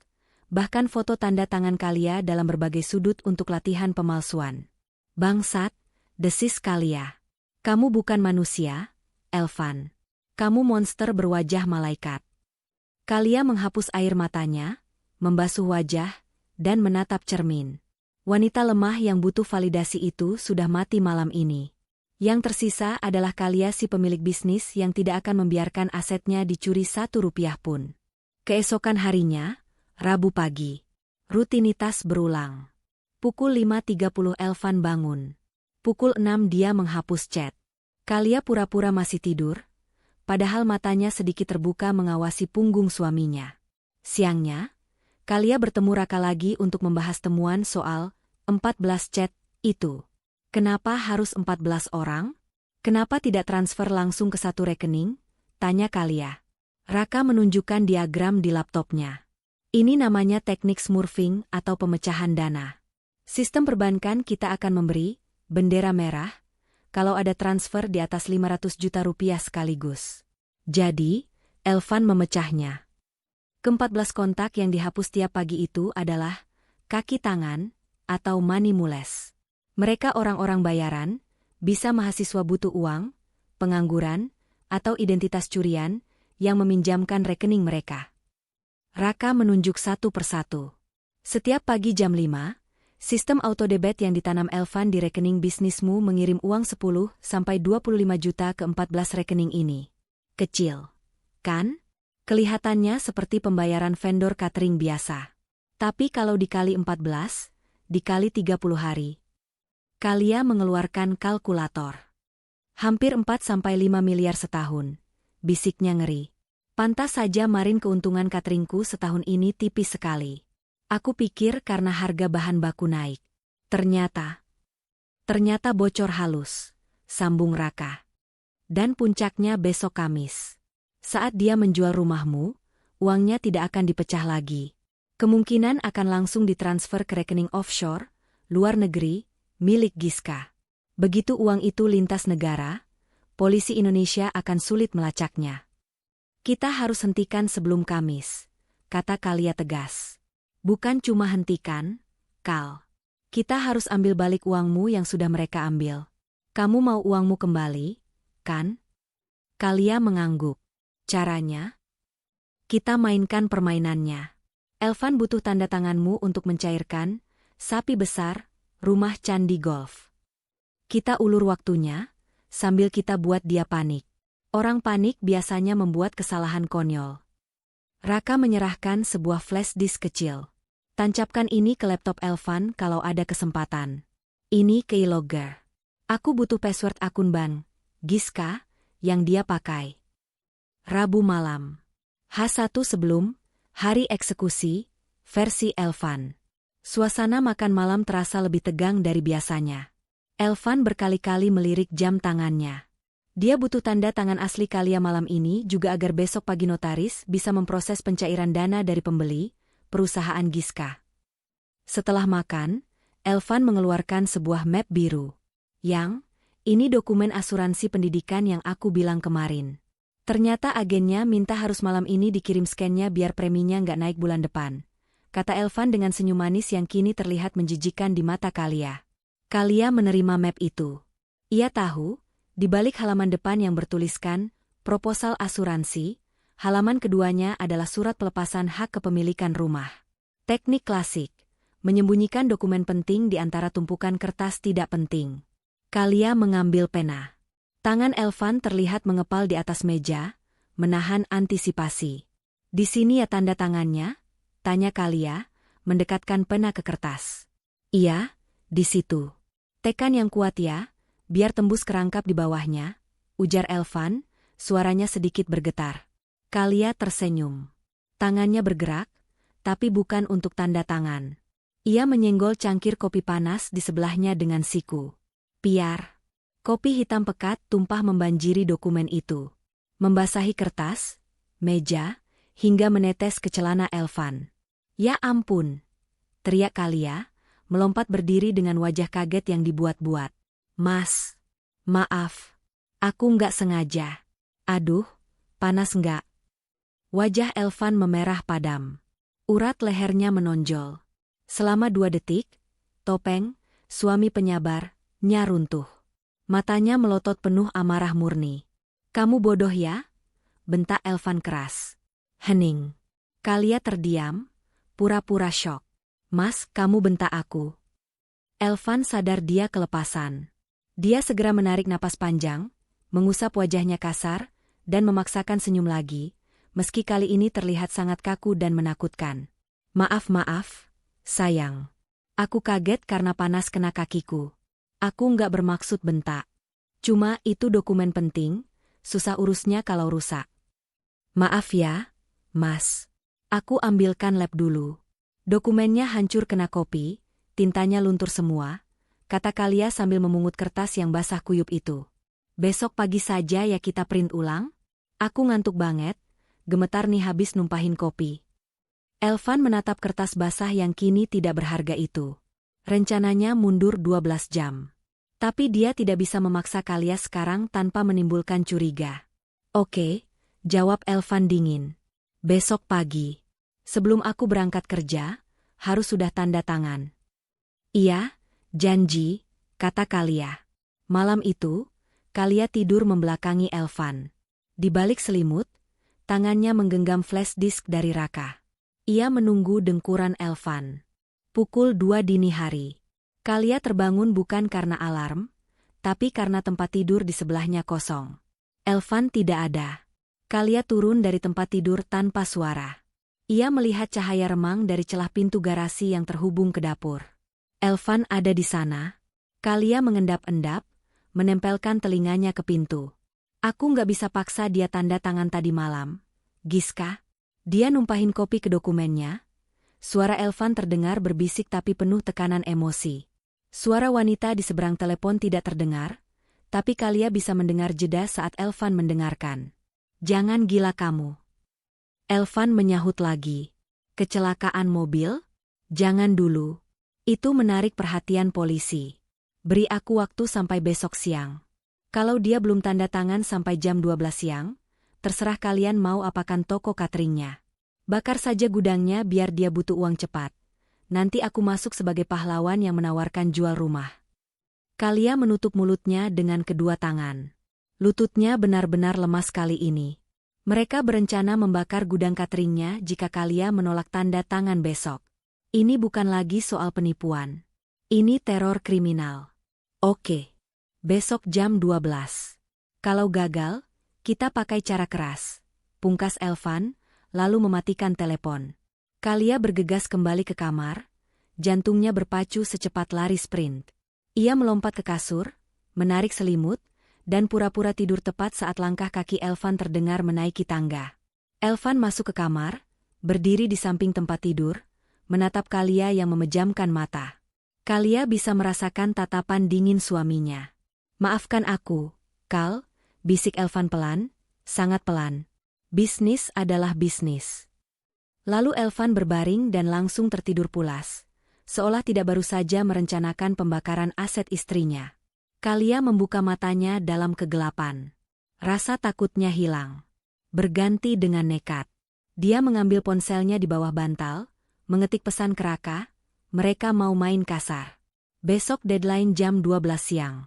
bahkan foto tanda tangan Kalia dalam berbagai sudut untuk latihan pemalsuan. Bangsat, desis Kalia. Kamu bukan manusia, Elvan. Kamu monster berwajah malaikat. Kalia menghapus air matanya, membasuh wajah, dan menatap cermin. Wanita lemah yang butuh validasi itu sudah mati malam ini. Yang tersisa adalah Kalia si pemilik bisnis yang tidak akan membiarkan asetnya dicuri 1 rupiah pun. Keesokan harinya, Rabu pagi. Rutinitas berulang. Pukul 5.30 Elvan bangun. Pukul 6 dia menghapus chat. Kalia pura-pura masih tidur, padahal matanya sedikit terbuka mengawasi punggung suaminya. Siangnya, Kalia bertemu Raka lagi untuk membahas temuan soal 14 chat itu. Kenapa harus 14 orang? Kenapa tidak transfer langsung ke satu rekening? Tanya Kalia. Raka menunjukkan diagram di laptopnya. Ini namanya teknik smurfing atau pemecahan dana. Sistem perbankan kita akan memberi bendera merah kalau ada transfer di atas 500 juta rupiah sekaligus. Jadi, Elvan memecahnya. Ke-14 kontak yang dihapus tiap pagi itu adalah kaki tangan atau money mules. Mereka orang-orang bayaran, bisa mahasiswa butuh uang, pengangguran, atau identitas curian yang meminjamkan rekening mereka. Raka menunjuk satu persatu. Setiap pagi jam 5, sistem autodebit yang ditanam Elvan di rekening bisnismu mengirim uang 10-25 juta ke 14 rekening ini. Kecil, kan? Kelihatannya seperti pembayaran vendor catering biasa. Tapi kalau dikali 14, dikali 30 hari. Kalia mengeluarkan kalkulator. Hampir 4-5 miliar setahun. Bisiknya ngeri. Pantas saja marin keuntungan cateringku setahun ini tipis sekali. Aku pikir karena harga bahan baku naik. Ternyata bocor halus, sambung Raka. Dan puncaknya besok Kamis. Saat dia menjual rumahmu, uangnya tidak akan dipecah lagi. Kemungkinan akan langsung ditransfer ke rekening offshore, luar negeri, milik Giska. Begitu uang itu lintas negara, polisi Indonesia akan sulit melacaknya. Kita harus hentikan sebelum Kamis, kata Kalia tegas. Bukan cuma hentikan, Kal. Kita harus ambil balik uangmu yang sudah mereka ambil. Kamu mau uangmu kembali, kan? Kalia mengangguk. Caranya? Kita mainkan permainannya. Elvan butuh tanda tanganmu untuk mencairkan sapi besar, rumah candi golf. Kita ulur waktunya, sambil kita buat dia panik. Orang panik biasanya membuat kesalahan konyol. Raka menyerahkan sebuah flash disk kecil. Tancapkan ini ke laptop Elvan kalau ada kesempatan. Ini keylogger. Aku butuh password akun bank Giska yang dia pakai. Rabu malam. H1 sebelum hari eksekusi, versi Elvan. Suasana makan malam terasa lebih tegang dari biasanya. Elvan berkali-kali melirik jam tangannya. Dia butuh tanda tangan asli Kalia malam ini juga agar besok pagi notaris bisa memproses pencairan dana dari pembeli, perusahaan Giska. Setelah makan, Elvan mengeluarkan sebuah map biru. Ini dokumen asuransi pendidikan yang aku bilang kemarin. Ternyata agennya minta harus malam ini dikirim scan-nya biar preminya nggak naik bulan depan. Kata Elvan dengan senyum manis yang kini terlihat menjijikan di mata Kalia. Kalia menerima map itu. Ia tahu, di balik halaman depan yang bertuliskan, proposal asuransi, halaman keduanya adalah surat pelepasan hak kepemilikan rumah. Teknik klasik, menyembunyikan dokumen penting di antara tumpukan kertas tidak penting. Kalia mengambil pena. Tangan Elvan terlihat mengepal di atas meja, menahan antisipasi. Di sini ya tanda tangannya? Tanya Kalia, mendekatkan pena ke kertas. Iya, di situ. Tekan yang kuat ya, biar tembus kerangkap di bawahnya, ujar Elvan, suaranya sedikit bergetar. Kalia tersenyum. Tangannya bergerak, tapi bukan untuk tanda tangan. Ia menyenggol cangkir kopi panas di sebelahnya dengan siku. Piar. Kopi hitam pekat tumpah membanjiri dokumen itu. Membasahi kertas, meja, hingga menetes ke celana Elvan. "Ya ampun!" teriak Kalia, melompat berdiri dengan wajah kaget yang dibuat-buat. "Mas, maaf. Aku nggak sengaja." "Aduh, panas nggak?" Wajah Elvan memerah padam. Urat lehernya menonjol. Selama 2 detik, Topeng, suami penyabarnya runtuh. Matanya melotot penuh amarah murni. "Kamu bodoh ya?" bentak Elvan keras. Hening. Kalia terdiam, pura-pura syok. "Mas, kamu bentak aku." Elvan sadar dia kelepasan. Dia segera menarik napas panjang, mengusap wajahnya kasar, dan memaksakan senyum lagi, meski kali ini terlihat sangat kaku dan menakutkan. Maaf, sayang. Aku kaget karena panas kena kakiku. Aku nggak bermaksud bentak. Cuma itu dokumen penting, susah urusnya kalau rusak." "Maaf ya, Mas. Aku ambilkan lab dulu." Dokumennya hancur kena kopi, tintanya luntur semua, kata Kalia sambil memungut kertas yang basah kuyup itu. "Besok pagi saja ya kita print ulang? Aku ngantuk banget, gemetar nih habis numpahin kopi." Elvan menatap kertas basah yang kini tidak berharga itu. Rencananya mundur 12 jam. Tapi dia tidak bisa memaksa Kalia sekarang tanpa menimbulkan curiga. "Oke," jawab Elvan dingin. "Besok pagi. Sebelum aku berangkat kerja, harus sudah tanda tangan." "Iya, janji," kata Kalia. Malam itu, Kalia tidur membelakangi Elvan. Di balik selimut, tangannya menggenggam flash disk dari Raka. Ia menunggu dengkuran Elvan. Pukul 2 dini hari. Kalia terbangun bukan karena alarm, tapi karena tempat tidur di sebelahnya kosong. Elvan tidak ada. Kalia turun dari tempat tidur tanpa suara. Ia melihat cahaya remang dari celah pintu garasi yang terhubung ke dapur. Elvan ada di sana. Kalia mengendap-endap, menempelkan telinganya ke pintu. "Aku nggak bisa paksa dia tanda tangan tadi malam. Giska." Dia numpahin kopi ke dokumennya. Suara Elvan terdengar berbisik tapi penuh tekanan emosi. Suara wanita di seberang telepon tidak terdengar, tapi Kalia bisa mendengar jeda saat Elvan mendengarkan. "Jangan gila kamu." Elvan menyahut lagi. "Kecelakaan mobil? Jangan dulu. Itu menarik perhatian polisi. Beri aku waktu sampai besok siang. Kalau dia belum tanda tangan sampai jam 12 siang, terserah kalian mau apakan toko cateringnya. Bakar saja gudangnya biar dia butuh uang cepat. Nanti aku masuk sebagai pahlawan yang menawarkan jual rumah." Kalia menutup mulutnya dengan kedua tangan. Lututnya benar-benar lemas kali ini. Mereka berencana membakar gudang cateringnya jika Kalia menolak tanda tangan besok. Ini bukan lagi soal penipuan. Ini teror kriminal. "Oke. Besok jam 12. Kalau gagal, kita pakai cara keras." Pungkas Elvan, lalu mematikan telepon. Kalia bergegas kembali ke kamar, jantungnya berpacu secepat lari sprint. Ia melompat ke kasur, menarik selimut, dan pura-pura tidur tepat saat langkah kaki Elvan terdengar menaiki tangga. Elvan masuk ke kamar, berdiri di samping tempat tidur, menatap Kalia yang memejamkan mata. Kalia bisa merasakan tatapan dingin suaminya. "Maafkan aku, Kal," bisik Elvan pelan, sangat pelan. "Bisnis adalah bisnis." Lalu Elvan berbaring dan langsung tertidur pulas, seolah tidak baru saja merencanakan pembakaran aset istrinya. Kalia membuka matanya dalam kegelapan. Rasa takutnya hilang. Berganti dengan nekat. Dia mengambil ponselnya di bawah bantal, mengetik pesan ke Raka, "Mereka mau main kasar. Besok deadline jam 12 siang.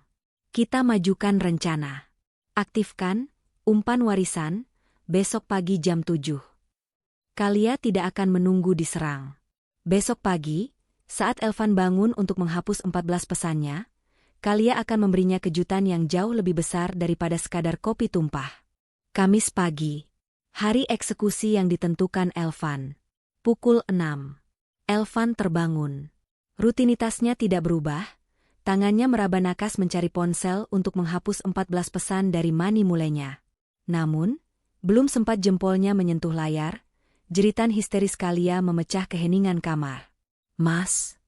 Kita majukan rencana. Aktifkan umpan warisan, besok pagi jam 7. Kalia tidak akan menunggu diserang. Besok pagi, saat Elvan bangun untuk menghapus 14 pesannya, Kalia akan memberinya kejutan yang jauh lebih besar daripada sekadar kopi tumpah. Kamis pagi. Hari eksekusi yang ditentukan Elvan. Pukul 6. Elvan terbangun. Rutinitasnya tidak berubah, tangannya meraba nakas mencari ponsel untuk menghapus 14 pesan dari mani mulainya. Namun, belum sempat jempolnya menyentuh layar, Jeritan histeris Kalia memecah keheningan kamar. Mas?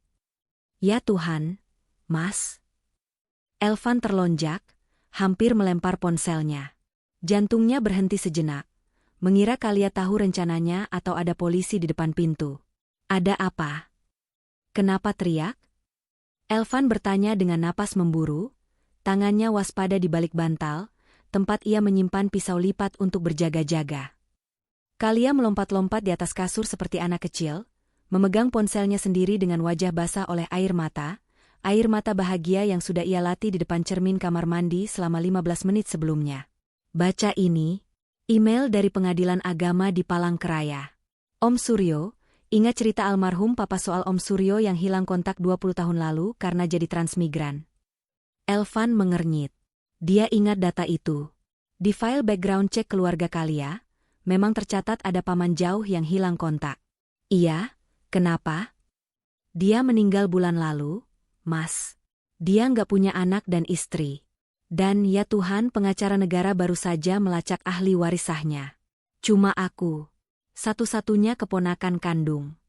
Ya Tuhan, Mas? Elvan terlonjak, hampir melempar ponselnya. Jantungnya berhenti sejenak. Mengira Kalia tahu rencananya atau ada polisi di depan pintu. Ada apa? Kenapa teriak? Elvan bertanya dengan napas memburu, tangannya waspada di balik bantal, tempat ia menyimpan pisau lipat untuk berjaga-jaga. Kalia melompat-lompat di atas kasur seperti anak kecil, memegang ponselnya sendiri dengan wajah basah oleh air mata bahagia yang sudah ia latih di depan cermin kamar mandi selama 15 menit sebelumnya. Baca ini, email dari Pengadilan Agama di Palangkaraya. Om Suryo, ingat cerita almarhum Papa soal Om Suryo yang hilang kontak 20 tahun lalu karena jadi transmigran? Elvan mengernyit. Dia ingat data itu. Di file background cek keluarga Kalia, memang tercatat ada paman jauh yang hilang kontak. Iya, kenapa? Dia meninggal bulan lalu, Mas. Dia nggak punya anak dan istri. Dan ya Tuhan, pengacara negara baru saja melacak ahli waris sahnya. Cuma aku. Satu-satunya keponakan kandung.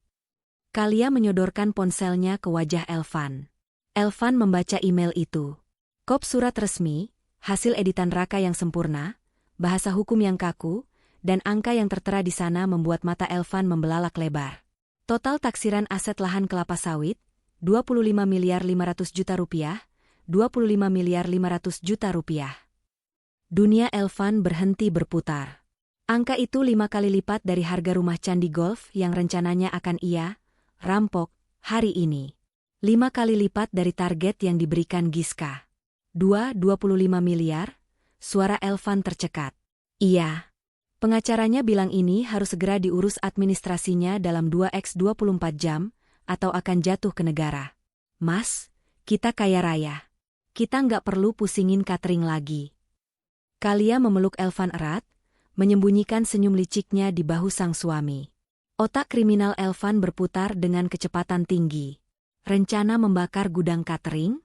Kalia menyodorkan ponselnya ke wajah Elvan. Elvan membaca email itu. Kop surat resmi, hasil editan Raka yang sempurna, bahasa hukum yang kaku, dan angka yang tertera di sana membuat mata Elvan membelalak lebar. Total taksiran aset lahan kelapa sawit, 25 miliar 500 juta rupiah, 25 miliar 500 juta rupiah. Dunia Elvan berhenti berputar. Angka itu 5 kali lipat dari harga rumah Candi Golf yang rencananya akan ia rampok hari ini. 5 kali lipat dari target yang diberikan Giska. 25 miliar, suara Elvan tercekat. Iya. Pengacaranya bilang ini harus segera diurus administrasinya dalam 2x24 jam, atau akan jatuh ke negara. Mas, kita kaya raya. Kita nggak perlu pusingin catering lagi. Kalia memeluk Elvan erat, menyembunyikan senyum liciknya di bahu sang suami. Otak kriminal Elvan berputar dengan kecepatan tinggi. Rencana membakar gudang catering?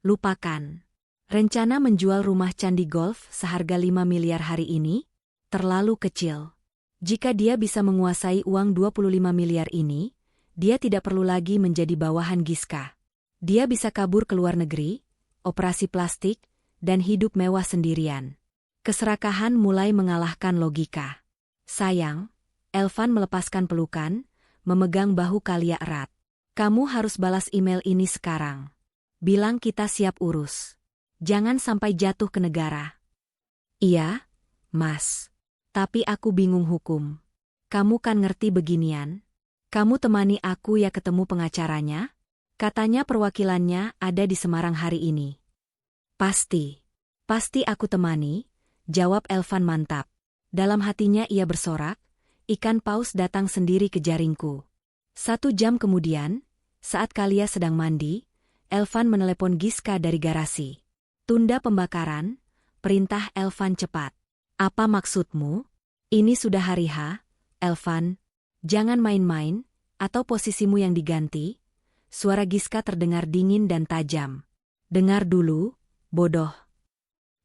Lupakan. Rencana menjual rumah Candi Golf seharga 5 miliar hari ini? Terlalu kecil. Jika dia bisa menguasai uang 25 miliar ini, dia tidak perlu lagi menjadi bawahan Giska. Dia bisa kabur ke luar negeri, operasi plastik, dan hidup mewah sendirian. Keserakahan mulai mengalahkan logika. Sayang, Elvan melepaskan pelukan, memegang bahu Kalia erat. Kamu harus balas email ini sekarang. Bilang kita siap urus. Jangan sampai jatuh ke negara. Iya, Mas. Tapi aku bingung hukum. Kamu kan ngerti beginian? Kamu temani aku ya ketemu pengacaranya? Katanya perwakilannya ada di Semarang hari ini. Pasti. Pasti aku temani, jawab Elvan mantap. Dalam hatinya ia bersorak, ikan paus datang sendiri ke jaringku. 1 jam kemudian, saat Kalia sedang mandi, Elvan menelepon Giska dari garasi. Tunda pembakaran, perintah Elvan cepat. Apa maksudmu? Ini sudah hari H, Elvan. Jangan main-main, atau posisimu yang diganti. Suara Giska terdengar dingin dan tajam. Dengar dulu, bodoh.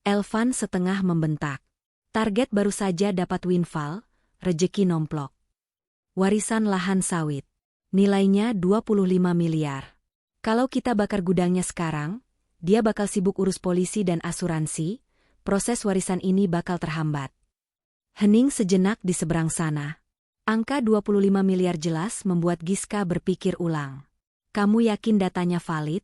Elvan setengah membentak. Target baru saja dapat windfall, rejeki nomplok. Warisan lahan sawit. Nilainya 25 miliar. Kalau kita bakar gudangnya sekarang, dia bakal sibuk urus polisi dan asuransi, proses warisan ini bakal terhambat. Hening sejenak di seberang sana. Angka 25 miliar jelas membuat Giska berpikir ulang. Kamu yakin datanya valid?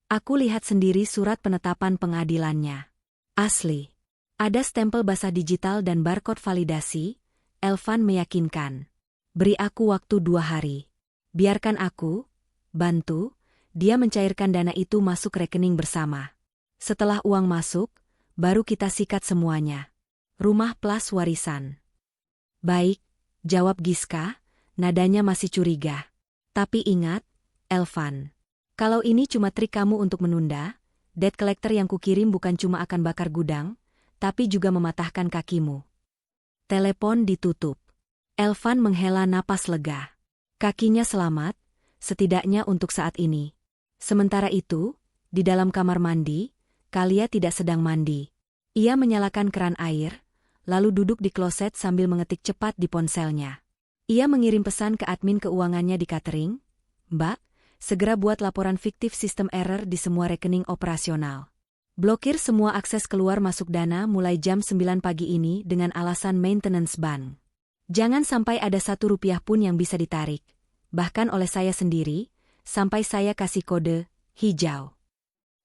Aku lihat sendiri surat penetapan pengadilannya. Asli. Ada stempel basah digital dan barcode validasi, Elvan meyakinkan. Beri aku waktu 2 hari. Biarkan aku, bantu, dia mencairkan dana itu masuk rekening bersama. Setelah uang masuk, baru kita sikat semuanya. Rumah plus warisan. Baik, jawab Giska, nadanya masih curiga. Tapi ingat, Elvan, kalau ini cuma trik kamu untuk menunda, debt collector yang kukirim bukan cuma akan bakar gudang, tapi juga mematahkan kakimu. Telepon ditutup. Elvan menghela napas lega. Kakinya selamat, setidaknya untuk saat ini. Sementara itu, di dalam kamar mandi, Kalia tidak sedang mandi. Ia menyalakan keran air, lalu duduk di kloset sambil mengetik cepat di ponselnya. Ia mengirim pesan ke admin keuangannya di catering, "Mbak, segera buat laporan fiktif sistem error di semua rekening operasional. Blokir semua akses keluar masuk dana mulai jam 9 pagi ini dengan alasan maintenance ban. Jangan sampai ada Rp1 pun yang bisa ditarik, bahkan oleh saya sendiri, sampai saya kasih kode hijau."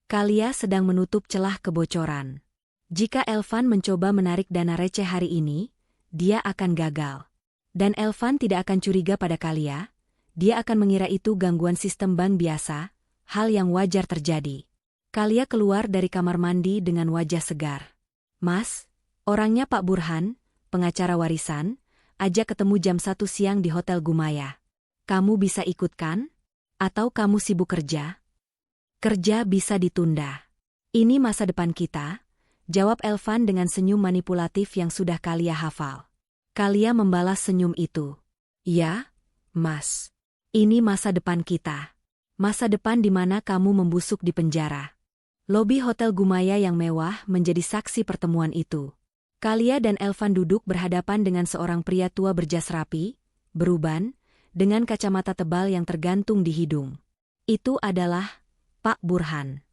Kalia sedang menutup celah kebocoran. Jika Elvan mencoba menarik dana receh hari ini, dia akan gagal. Dan Elvan tidak akan curiga pada Kalia, dia akan mengira itu gangguan sistem bank biasa, hal yang wajar terjadi. Kalia keluar dari kamar mandi dengan wajah segar. "Mas, orangnya Pak Burhan, pengacara warisan, ajak ketemu jam 1 siang di Hotel Gumaya. Kamu bisa ikut kan? Atau kamu sibuk kerja?" "Kerja bisa ditunda. Ini masa depan kita," jawab Elvan dengan senyum manipulatif yang sudah Kalia hafal. Kalia membalas senyum itu. "Ya, Mas. Ini masa depan kita. Masa depan di mana kamu membusuk di penjara." Lobi Hotel Gumaya yang mewah menjadi saksi pertemuan itu. Kalia dan Elvan duduk berhadapan dengan seorang pria tua berjas rapi, beruban, dengan kacamata tebal yang tergantung di hidung. Itu adalah Pak Burhan.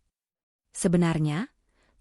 Sebenarnya,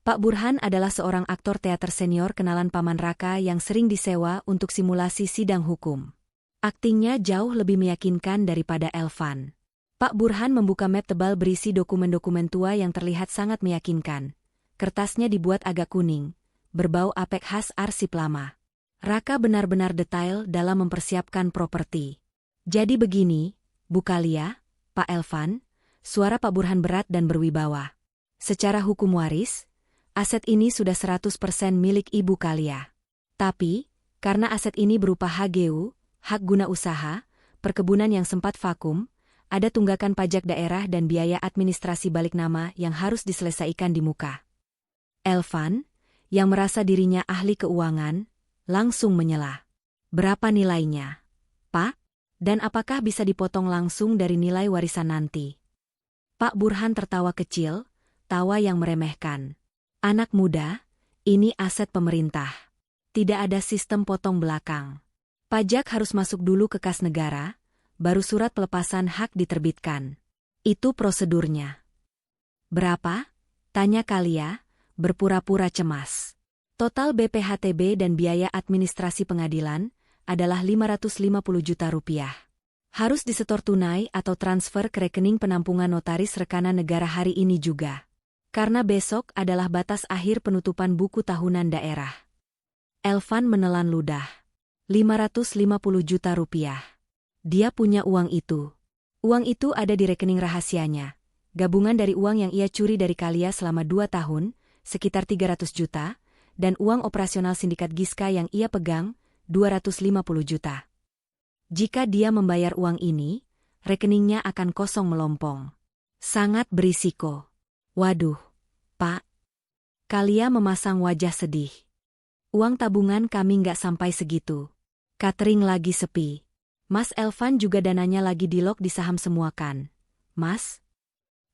Pak Burhan adalah seorang aktor teater senior kenalan Paman Raka yang sering disewa untuk simulasi sidang hukum. Aktingnya jauh lebih meyakinkan daripada Elvan. Pak Burhan membuka map tebal berisi dokumen-dokumen tua yang terlihat sangat meyakinkan. Kertasnya dibuat agak kuning, berbau apek khas arsip lama. Raka benar-benar detail dalam mempersiapkan properti. "Jadi begini, Bu Kalia, Pak Elvan," suara Pak Burhan berat dan berwibawa. "Secara hukum waris, aset ini sudah 100% milik Ibu Kalia. Tapi, karena aset ini berupa HGU, hak guna usaha, perkebunan yang sempat vakum, ada tunggakan pajak daerah dan biaya administrasi balik nama yang harus diselesaikan di muka." Elvan, yang merasa dirinya ahli keuangan, langsung menyela. "Berapa nilainya, Pak? Dan apakah bisa dipotong langsung dari nilai warisan nanti?" Pak Burhan tertawa kecil, tawa yang meremehkan. "Anak muda, ini aset pemerintah. Tidak ada sistem potong belakang. Pajak harus masuk dulu ke kas negara, baru surat pelepasan hak diterbitkan. Itu prosedurnya." "Berapa?" tanya Kalia, berpura-pura cemas. "Total BPHTB dan biaya administrasi pengadilan adalah Rp550 juta. Harus disetor tunai atau transfer ke rekening penampungan notaris rekanan negara hari ini juga. Karena besok adalah batas akhir penutupan buku tahunan daerah." Elvan menelan ludah. Rp550 juta. Dia punya uang itu. Uang itu ada di rekening rahasianya. Gabungan dari uang yang ia curi dari Kalia selama 2 tahun, sekitar 300 juta, dan uang operasional sindikat Giska yang ia pegang, 250 juta. Jika dia membayar uang ini, rekeningnya akan kosong melompong. Sangat berisiko. "Waduh, Pak." Kalia memasang wajah sedih. "Uang tabungan kami nggak sampai segitu. Catering lagi sepi. Mas Elvan juga dananya lagi di-lock di saham semua kan, Mas?"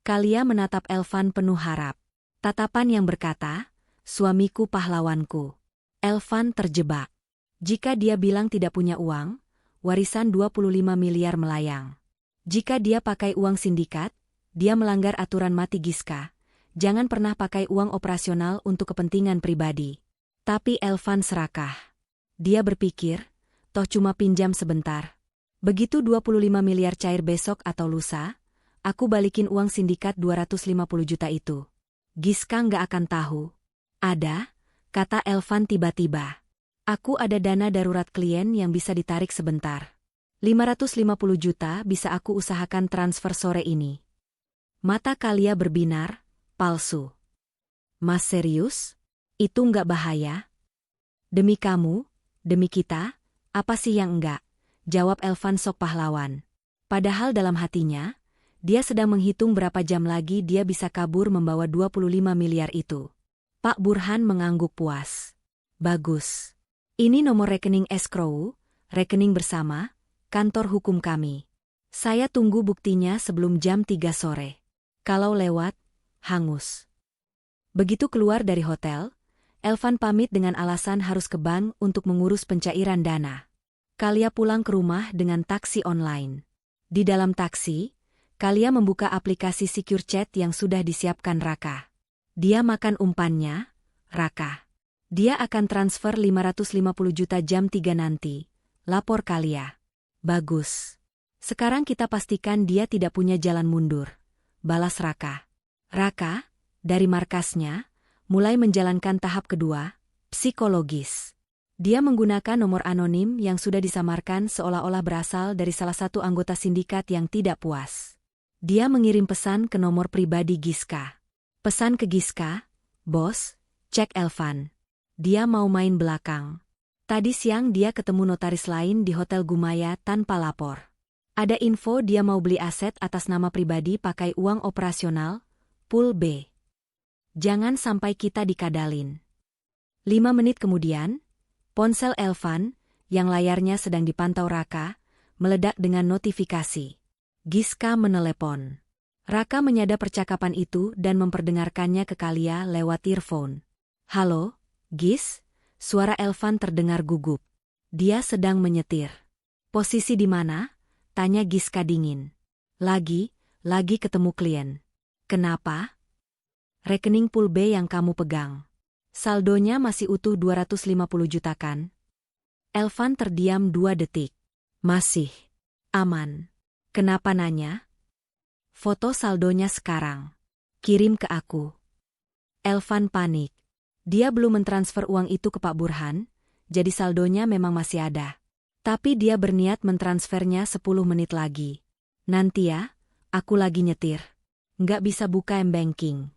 Kalia menatap Elvan penuh harap. Tatapan yang berkata, "Suamiku pahlawanku." Elvan terjebak. Jika dia bilang tidak punya uang, warisan 25 miliar melayang. Jika dia pakai uang sindikat, dia melanggar aturan mati Giska. Jangan pernah pakai uang operasional untuk kepentingan pribadi. Tapi Elvan serakah. Dia berpikir, toh cuma pinjam sebentar. Begitu 25 miliar cair besok atau lusa, aku balikin uang sindikat 250 juta itu. Giska nggak akan tahu. "Ada," kata Elvan tiba-tiba. "Aku ada dana darurat klien yang bisa ditarik sebentar. 550 juta bisa aku usahakan transfer sore ini." Mata Kalia berbinar, palsu. "Mas serius? Itu nggak bahaya?" "Demi kamu, demi kita, apa sih yang enggak?" jawab Elvan sok pahlawan. Padahal dalam hatinya, dia sedang menghitung berapa jam lagi dia bisa kabur membawa 25 miliar itu. Pak Burhan mengangguk puas. "Bagus. Ini nomor rekening escrow, rekening bersama, kantor hukum kami. Saya tunggu buktinya sebelum jam 3 sore. Kalau lewat, hangus." Begitu keluar dari hotel, Elvan pamit dengan alasan harus ke bank untuk mengurus pencairan dana. Kalia pulang ke rumah dengan taksi online. Di dalam taksi, Kalia membuka aplikasi secure chat yang sudah disiapkan Raka. Dia makan umpannya, Raka. Dia akan transfer 550 juta jam 3 nanti, lapor Kalia. Bagus. Sekarang kita pastikan dia tidak punya jalan mundur, balas Raka. Raka, dari markasnya, mulai menjalankan tahap kedua, psikologis. Dia menggunakan nomor anonim yang sudah disamarkan seolah-olah berasal dari salah satu anggota sindikat yang tidak puas. Dia mengirim pesan ke nomor pribadi Giska. Pesan ke Giska, "Bos, cek Elvan. Dia mau main belakang. Tadi siang dia ketemu notaris lain di Hotel Gumaya tanpa lapor. Ada info dia mau beli aset atas nama pribadi pakai uang operasional, Pool B. Jangan sampai kita dikadalin." 5 menit kemudian, ponsel Elvan, yang layarnya sedang dipantau Raka, meledak dengan notifikasi. Giska menelepon. Raka menyadap percakapan itu dan memperdengarkannya ke Kalia lewat earphone. "Halo, Gis?" Suara Elvan terdengar gugup. Dia sedang menyetir. "Posisi di mana?" tanya Giska dingin. Lagi ketemu klien." "Kenapa?" "Rekening Pool B yang kamu pegang. Saldonya masih utuh 250 juta kan?" Elvan terdiam 2 detik. "Masih. Aman. Kenapa nanya?" "Foto saldonya sekarang. Kirim ke aku." Elvan panik. Dia belum mentransfer uang itu ke Pak Burhan, jadi saldonya memang masih ada. Tapi dia berniat mentransfernya 10 menit lagi. "Nanti ya, aku lagi nyetir. Nggak bisa buka m-banking."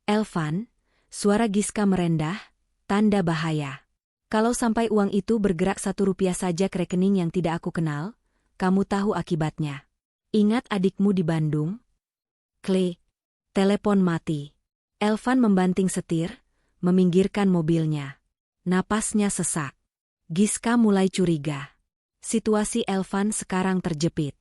"Elvan," suara Giska merendah, tanda bahaya. "Kalau sampai uang itu bergerak 1 rupiah saja ke rekening yang tidak aku kenal, kamu tahu akibatnya. Ingat adikmu di Bandung?" Klik. Telepon mati. Elvan membanting setir, meminggirkan mobilnya. Napasnya sesak. Giska mulai curiga. Situasi Elvan sekarang terjepit.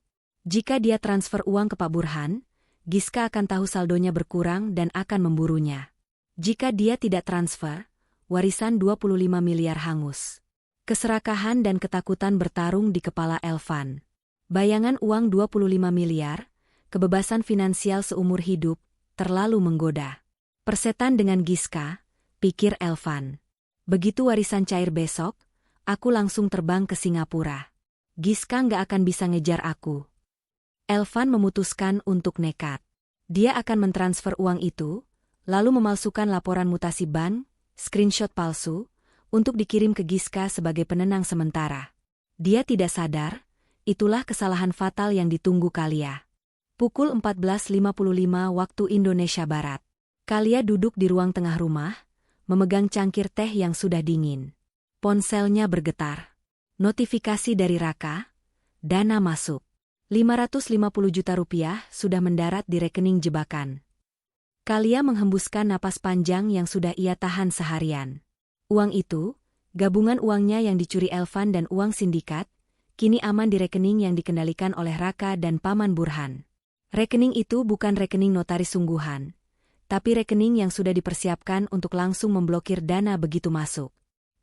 Jika dia transfer uang ke Pak Burhan, Giska akan tahu saldonya berkurang dan akan memburunya. Jika dia tidak transfer, warisan 25 miliar hangus. Keserakahan dan ketakutan bertarung di kepala Elvan. Bayangan uang 25 miliar, kebebasan finansial seumur hidup, terlalu menggoda. Persetan dengan Giska, pikir Elvan. Begitu warisan cair besok, aku langsung terbang ke Singapura. Giska nggak akan bisa ngejar aku. Elvan memutuskan untuk nekat. Dia akan mentransfer uang itu, lalu memalsukan laporan mutasi bank, screenshot palsu, untuk dikirim ke Giska sebagai penenang sementara. Dia tidak sadar, itulah kesalahan fatal yang ditunggu Kalia. Pukul 14.55 waktu Indonesia Barat. Kalia duduk di ruang tengah rumah, memegang cangkir teh yang sudah dingin. Ponselnya bergetar. Notifikasi dari Raka, dana masuk. 550 juta rupiah sudah mendarat di rekening jebakan. Kalia menghembuskan napas panjang yang sudah ia tahan seharian. Uang itu, gabungan uangnya yang dicuri Elvan dan uang sindikat, kini aman di rekening yang dikendalikan oleh Raka dan Paman Burhan. Rekening itu bukan rekening notaris sungguhan, tapi rekening yang sudah dipersiapkan untuk langsung memblokir dana begitu masuk.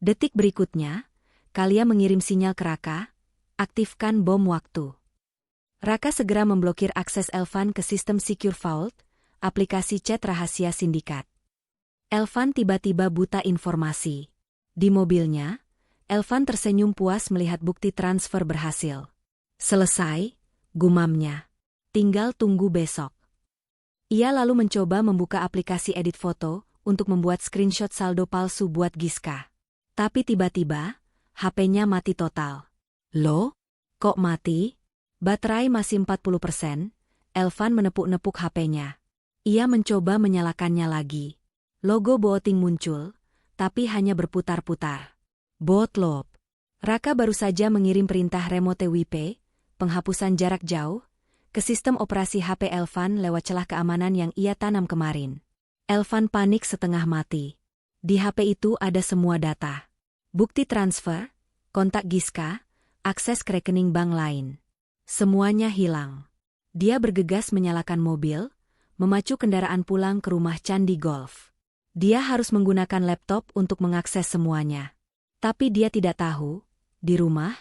Detik berikutnya, Kalia mengirim sinyal ke Raka, aktifkan bom waktu. Raka segera memblokir akses Elvan ke sistem Secure Vault, aplikasi chat rahasia sindikat. Elvan tiba-tiba buta informasi. Di mobilnya, Elvan tersenyum puas melihat bukti transfer berhasil. Selesai, gumamnya. Tinggal tunggu besok. Ia lalu mencoba membuka aplikasi edit foto untuk membuat screenshot saldo palsu buat Giska. Tapi tiba-tiba, HP-nya mati total. Loh? Kok mati? Baterai masih 40%, Elvan menepuk-nepuk HP-nya. Ia mencoba menyalakannya lagi. Logo booting muncul, tapi hanya berputar-putar. Bootloop. Raka baru saja mengirim perintah remote WP, penghapusan jarak jauh, ke sistem operasi HP Elvan lewat celah keamanan yang ia tanam kemarin. Elvan panik setengah mati. Di HP itu ada semua data. Bukti transfer, kontak Giska, akses ke rekening bank lain. Semuanya hilang. Dia bergegas menyalakan mobil, memacu kendaraan pulang ke rumah Candi Golf. Dia harus menggunakan laptop untuk mengakses semuanya. Tapi dia tidak tahu, di rumah,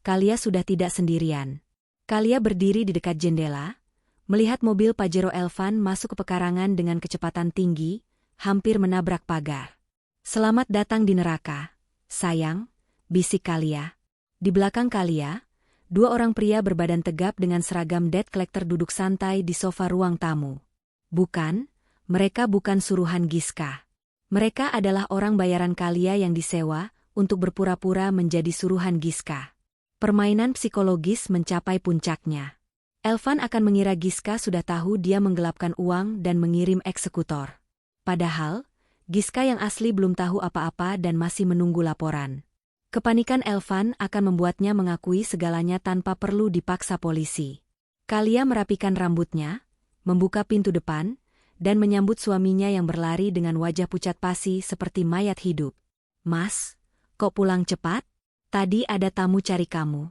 Kalia sudah tidak sendirian. Kalia berdiri di dekat jendela, melihat mobil Pajero Elvan masuk ke pekarangan dengan kecepatan tinggi, hampir menabrak pagar. "Selamat datang di neraka, sayang," bisik Kalia. Di belakang Kalia, dua orang pria berbadan tegap dengan seragam debt collector duduk santai di sofa ruang tamu. Bukan, mereka bukan suruhan Giska. Mereka adalah orang bayaran Kalia yang disewa untuk berpura-pura menjadi suruhan Giska. Permainan psikologis mencapai puncaknya. Elvan akan mengira Giska sudah tahu dia menggelapkan uang dan mengirim eksekutor. Padahal, Giska yang asli belum tahu apa-apa dan masih menunggu laporan. Kepanikan Elvan akan membuatnya mengakui segalanya tanpa perlu dipaksa polisi. Kalia merapikan rambutnya, membuka pintu depan, dan menyambut suaminya yang berlari dengan wajah pucat pasi seperti mayat hidup. "Mas, kok pulang cepat? Tadi ada tamu cari kamu."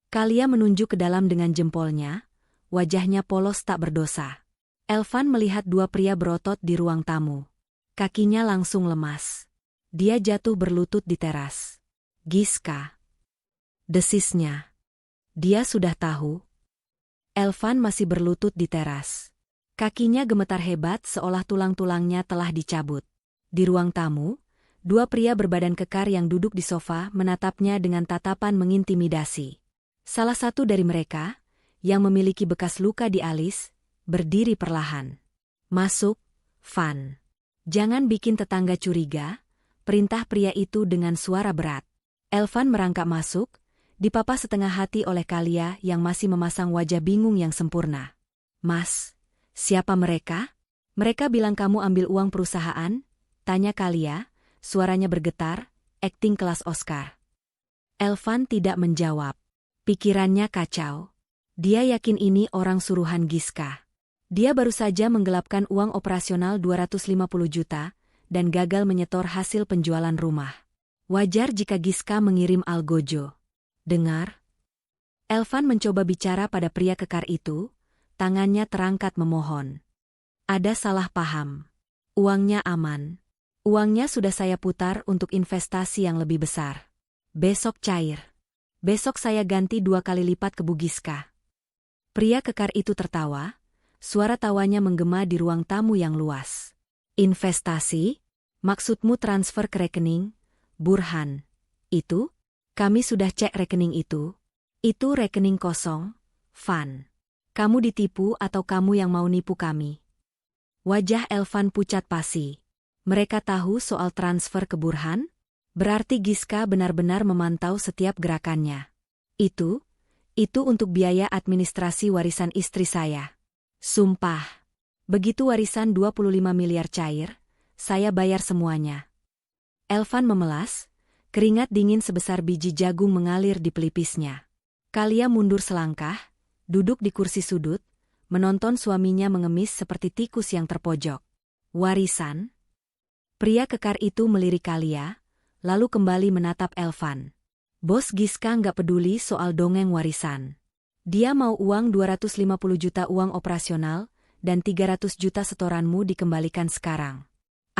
Kalia menunjuk ke dalam dengan jempolnya, wajahnya polos tak berdosa. Elvan melihat dua pria berotot di ruang tamu. Kakinya langsung lemas. Dia jatuh berlutut di teras. "Giska," desisnya. Dia sudah tahu. Elvan masih berlutut di teras. Kakinya gemetar hebat seolah tulang-tulangnya telah dicabut. Di ruang tamu, dua pria berbadan kekar yang duduk di sofa menatapnya dengan tatapan mengintimidasi. Salah satu dari mereka, yang memiliki bekas luka di alis, berdiri perlahan. "Masuk, Van. Jangan bikin tetangga curiga," perintah pria itu dengan suara berat. Elvan merangkak masuk, dipapa setengah hati oleh Kalia yang masih memasang wajah bingung yang sempurna. "Mas, siapa mereka? Mereka bilang kamu ambil uang perusahaan?" tanya Kalia, suaranya bergetar, akting kelas Oscar. Elvan tidak menjawab. Pikirannya kacau. Dia yakin ini orang suruhan Giska. Dia baru saja menggelapkan uang operasional 250 juta dan gagal menyetor hasil penjualan rumah. Wajar jika Giska mengirim algojo. "Dengar." Elvan mencoba bicara pada pria kekar itu, tangannya terangkat memohon. "Ada salah paham. Uangnya aman. Uangnya sudah saya putar untuk investasi yang lebih besar. Besok cair. Besok saya ganti 2 kali lipat ke Bu Giska." Pria kekar itu tertawa, suara tawanya menggema di ruang tamu yang luas. "Investasi? Maksudmu transfer ke rekening, Burhan? Itu? Kami sudah cek rekening itu. Itu rekening kosong, Van. Kamu ditipu atau kamu yang mau nipu kami?" Wajah Elvan pucat pasi. Mereka tahu soal transfer ke Burhan? Berarti Giska benar-benar memantau setiap gerakannya. Itu untuk biaya administrasi warisan istri saya. Sumpah. Begitu warisan 25 miliar cair, saya bayar semuanya. Elvan memelas, keringat dingin sebesar biji jagung mengalir di pelipisnya. Kalia mundur selangkah, duduk di kursi sudut, menonton suaminya mengemis seperti tikus yang terpojok. "Warisan?" Pria kekar itu melirik Kalia, lalu kembali menatap Elvan. Bos Giska nggak peduli soal dongeng warisan. Dia mau uang 250 juta uang operasional dan 300 juta setoranmu dikembalikan sekarang.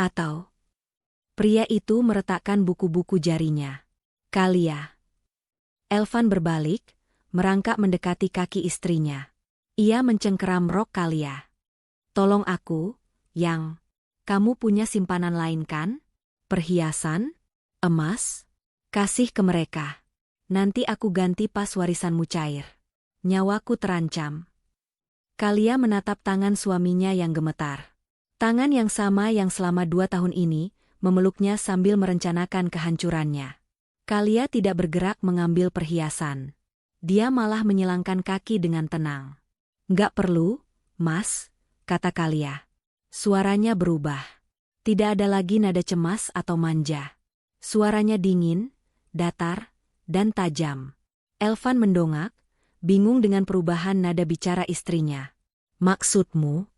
Atau? Pria itu meretakkan buku-buku jarinya. "Kalia." Elvan berbalik, merangkak mendekati kaki istrinya. Ia mencengkeram rok Kalia. "Tolong aku, Yang. Kamu punya simpanan lain kan? Perhiasan? Emas? Kasih ke mereka. Nanti aku ganti pas warisanmu cair. Nyawaku terancam." Kalia menatap tangan suaminya yang gemetar. Tangan yang sama yang selama 2 tahun ini memeluknya sambil merencanakan kehancurannya. Kalia tidak bergerak mengambil perhiasan. Dia malah menyilangkan kaki dengan tenang. "Nggak perlu, Mas," kata Kalia. Suaranya berubah. Tidak ada lagi nada cemas atau manja. Suaranya dingin, datar, dan tajam. Elvan mendongak, bingung dengan perubahan nada bicara istrinya. "Maksudmu?"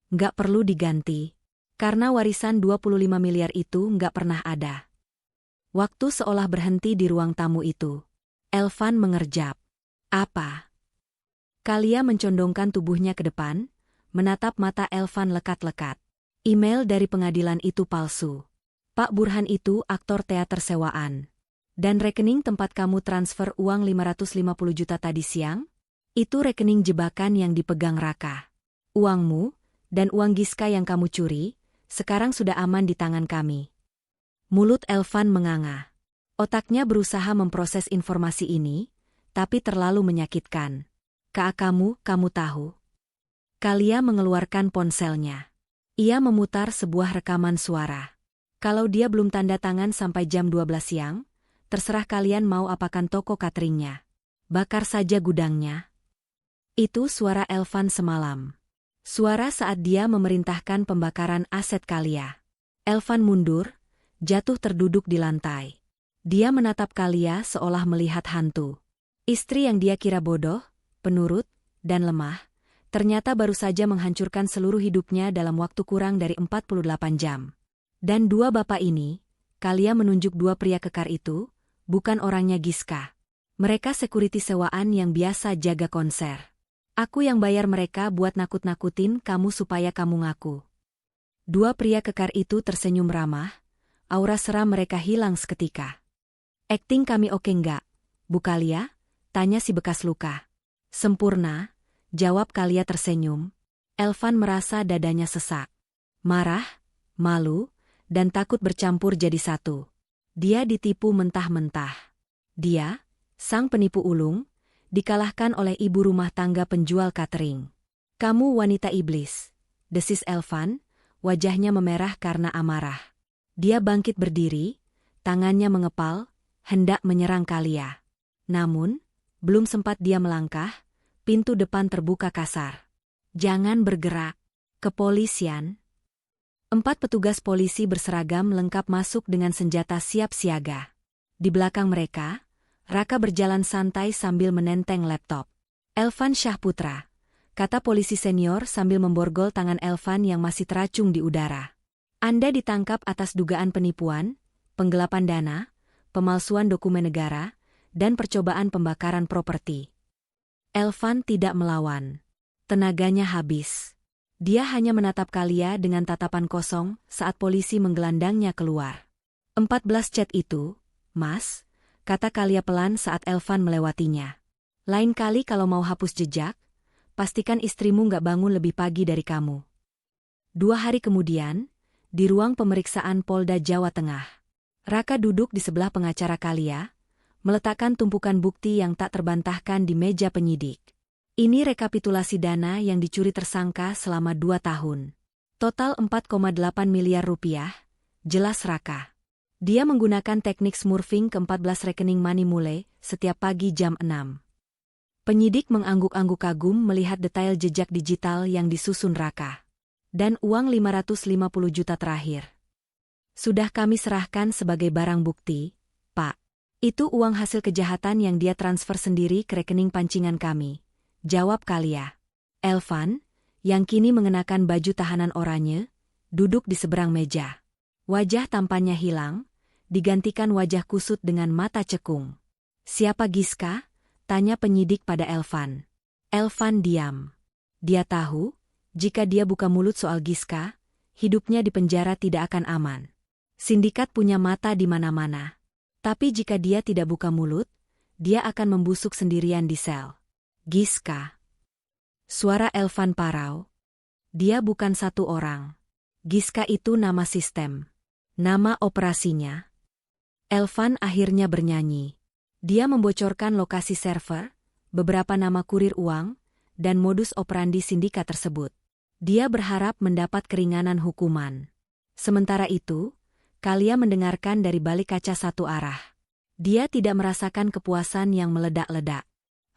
"Nggak perlu diganti. Karena warisan 25 miliar itu nggak pernah ada." Waktu seolah berhenti di ruang tamu itu. Elvan mengerjap. "Apa?" Kalia mencondongkan tubuhnya ke depan, menatap mata Elvan lekat-lekat. "Email dari pengadilan itu palsu. Pak Burhan itu aktor teater sewaan. Dan rekening tempat kamu transfer uang 550 juta tadi siang? Itu rekening jebakan yang dipegang Raka. Uangmu, dan uang Giska yang kamu curi, sekarang sudah aman di tangan kami. Mulut Elvan menganga. Otaknya berusaha memproses informasi ini, tapi terlalu menyakitkan. Kamu tahu. Kalia mengeluarkan ponselnya. Ia memutar sebuah rekaman suara. Kalau dia belum tanda tangan sampai jam 12 siang, terserah kalian mau apakan toko cateringnya. Bakar saja gudangnya. Itu suara Elvan semalam. Suara saat dia memerintahkan pembakaran aset Kalia. Elvan mundur, jatuh terduduk di lantai. Dia menatap Kalia seolah melihat hantu. Istri yang dia kira bodoh, penurut, dan lemah, ternyata baru saja menghancurkan seluruh hidupnya dalam waktu kurang dari 48 jam. Dan dua bapak ini, Kalia menunjuk dua pria kekar itu, bukan orangnya Giska. Mereka sekuriti sewaan yang biasa jaga konser. Aku yang bayar mereka buat nakut-nakutin kamu supaya kamu ngaku. Dua pria kekar itu tersenyum ramah, aura seram mereka hilang seketika. Akting kami oke nggak, Bu Kalia? Tanya si bekas luka. Sempurna, jawab Kalia tersenyum. Elvan merasa dadanya sesak. Marah, malu, dan takut bercampur jadi satu. Dia ditipu mentah-mentah. Dia, sang penipu ulung, dikalahkan oleh ibu rumah tangga penjual catering. Kamu wanita iblis, desis Elvan, wajahnya memerah karena amarah. Dia bangkit berdiri, tangannya mengepal, hendak menyerang Kalia. Namun, belum sempat dia melangkah, pintu depan terbuka kasar. Jangan bergerak. Kepolisian. 4 petugas polisi berseragam lengkap masuk dengan senjata siap siaga. Di belakang mereka, Raka berjalan santai sambil menenteng laptop. Elvan Syahputra, kata polisi senior sambil memborgol tangan Elvan yang masih teracung di udara. Anda ditangkap atas dugaan penipuan, penggelapan dana, pemalsuan dokumen negara, dan percobaan pembakaran properti. Elvan tidak melawan. Tenaganya habis. Dia hanya menatap Kalia dengan tatapan kosong saat polisi menggelandangnya keluar. 14 chat itu, Mas, kata Kalia pelan saat Elvan melewatinya. Lain kali kalau mau hapus jejak, pastikan istrimu nggak bangun lebih pagi dari kamu. 2 hari kemudian, di ruang pemeriksaan Polda Jawa Tengah. Raka duduk di sebelah pengacara Kalia, meletakkan tumpukan bukti yang tak terbantahkan di meja penyidik. Ini rekapitulasi dana yang dicuri tersangka selama 2 tahun. Total 4,8 miliar rupiah, jelas Raka. Dia menggunakan teknik smurfing ke 14 rekening Money Mule setiap pagi jam 6. Penyidik mengangguk-angguk kagum melihat detail jejak digital yang disusun Raka. Dan uang 550 juta terakhir. Sudah kami serahkan sebagai barang bukti, Pak. Itu uang hasil kejahatan yang dia transfer sendiri ke rekening pancingan kami, jawab Kalia. Elvan, yang kini mengenakan baju tahanan oranye, duduk di seberang meja. Wajah tampannya hilang, digantikan wajah kusut dengan mata cekung. Siapa Giska? Tanya penyidik pada Elvan. Elvan diam. Dia tahu, jika dia buka mulut soal Giska, hidupnya di penjara tidak akan aman. Sindikat punya mata di mana-mana. Tapi jika dia tidak buka mulut, dia akan membusuk sendirian di sel. Giska. Suara Elvan parau. Dia bukan satu orang. Giska itu nama sistem. Nama operasinya. Elvan akhirnya bernyanyi. Dia membocorkan lokasi server, beberapa nama kurir uang, dan modus operandi sindikat tersebut. Dia berharap mendapat keringanan hukuman. Sementara itu, Kalia mendengarkan dari balik kaca satu arah. Dia tidak merasakan kepuasan yang meledak-ledak.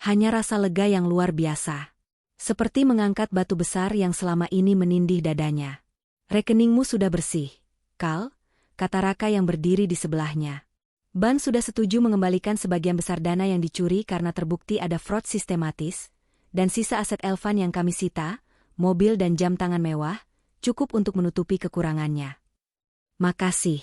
Hanya rasa lega yang luar biasa. Seperti mengangkat batu besar yang selama ini menindih dadanya. Rekeningmu sudah bersih, Kal, kata Raka yang berdiri di sebelahnya. Ban sudah setuju mengembalikan sebagian besar dana yang dicuri karena terbukti ada fraud sistematis, dan sisa aset Elvan yang kami sita, mobil dan jam tangan mewah, cukup untuk menutupi kekurangannya. Makasih,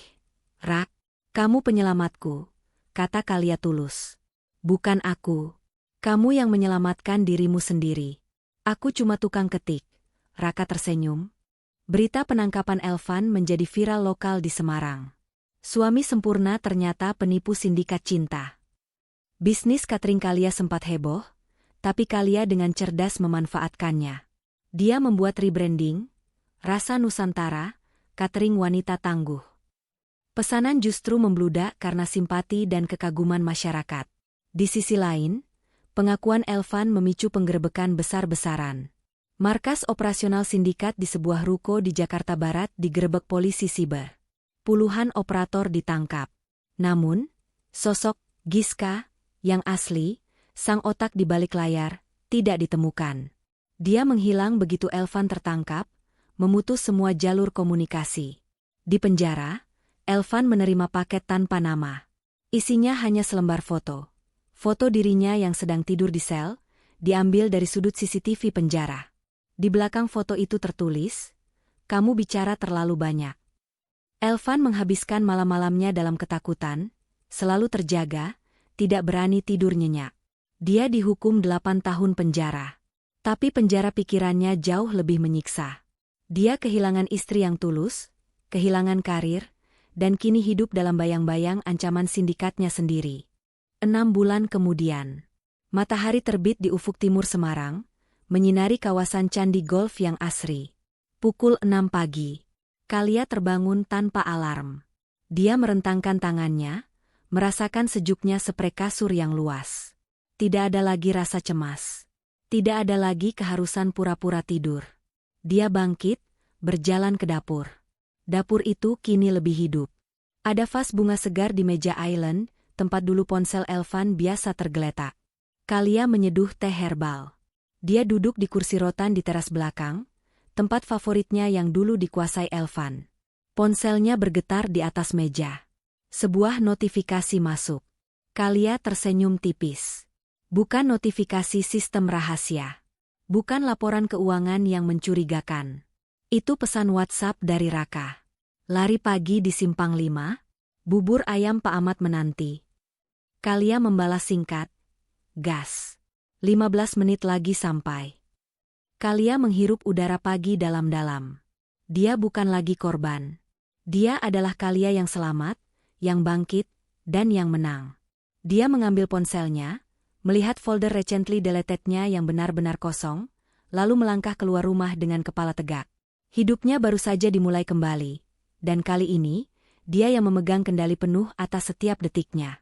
Rak. Kamu penyelamatku, kata Kalia tulus. Bukan aku. Kamu yang menyelamatkan dirimu sendiri. Aku cuma tukang ketik. Raka tersenyum. Berita penangkapan Elvan menjadi viral lokal di Semarang. Suami sempurna ternyata penipu sindikat cinta. Bisnis catering Kalia sempat heboh, tapi Kalia dengan cerdas memanfaatkannya. Dia membuat rebranding, Rasa Nusantara, catering wanita tangguh. Pesanan justru membludak karena simpati dan kekaguman masyarakat. Di sisi lain, pengakuan Elvan memicu penggerebekan besar-besaran. Markas operasional sindikat di sebuah ruko di Jakarta Barat digerebek polisi siber. Puluhan operator ditangkap. Namun, sosok Giska, yang asli, sang otak di balik layar, tidak ditemukan. Dia menghilang begitu Elvan tertangkap, memutus semua jalur komunikasi. Di penjara, Elvan menerima paket tanpa nama. Isinya hanya selembar foto. Foto dirinya yang sedang tidur di sel, diambil dari sudut CCTV penjara. Di belakang foto itu tertulis, "Kamu bicara terlalu banyak." Elvan menghabiskan malam-malamnya dalam ketakutan, selalu terjaga, tidak berani tidur nyenyak. Dia dihukum 8 tahun penjara. Tapi penjara pikirannya jauh lebih menyiksa. Dia kehilangan istri yang tulus, kehilangan karir, dan kini hidup dalam bayang-bayang ancaman sindikatnya sendiri. 6 bulan kemudian, matahari terbit di ufuk timur Semarang, menyinari kawasan Candi Golf yang asri. Pukul 6 pagi. Kalia terbangun tanpa alarm. Dia merentangkan tangannya, merasakan sejuknya sprei kasur yang luas. Tidak ada lagi rasa cemas. Tidak ada lagi keharusan pura-pura tidur. Dia bangkit, berjalan ke dapur. Dapur itu kini lebih hidup. Ada vas bunga segar di meja island, tempat dulu ponsel Elvan biasa tergeletak. Kalia menyeduh teh herbal. Dia duduk di kursi rotan di teras belakang, tempat favoritnya yang dulu dikuasai Elvan. Ponselnya bergetar di atas meja. Sebuah notifikasi masuk. Kalia tersenyum tipis. Bukan notifikasi sistem rahasia. Bukan laporan keuangan yang mencurigakan. Itu pesan WhatsApp dari Raka. Lari pagi di Simpang 5, bubur ayam Pak Ahmad menanti. Kalia membalas singkat, "Gas. 15 menit lagi sampai." Kalia menghirup udara pagi dalam-dalam. Dia bukan lagi korban. Dia adalah Kalia yang selamat, yang bangkit, dan yang menang. Dia mengambil ponselnya, melihat folder recently deletednya yang benar-benar kosong, lalu melangkah keluar rumah dengan kepala tegak. Hidupnya baru saja dimulai kembali, dan kali ini, dia yang memegang kendali penuh atas setiap detiknya.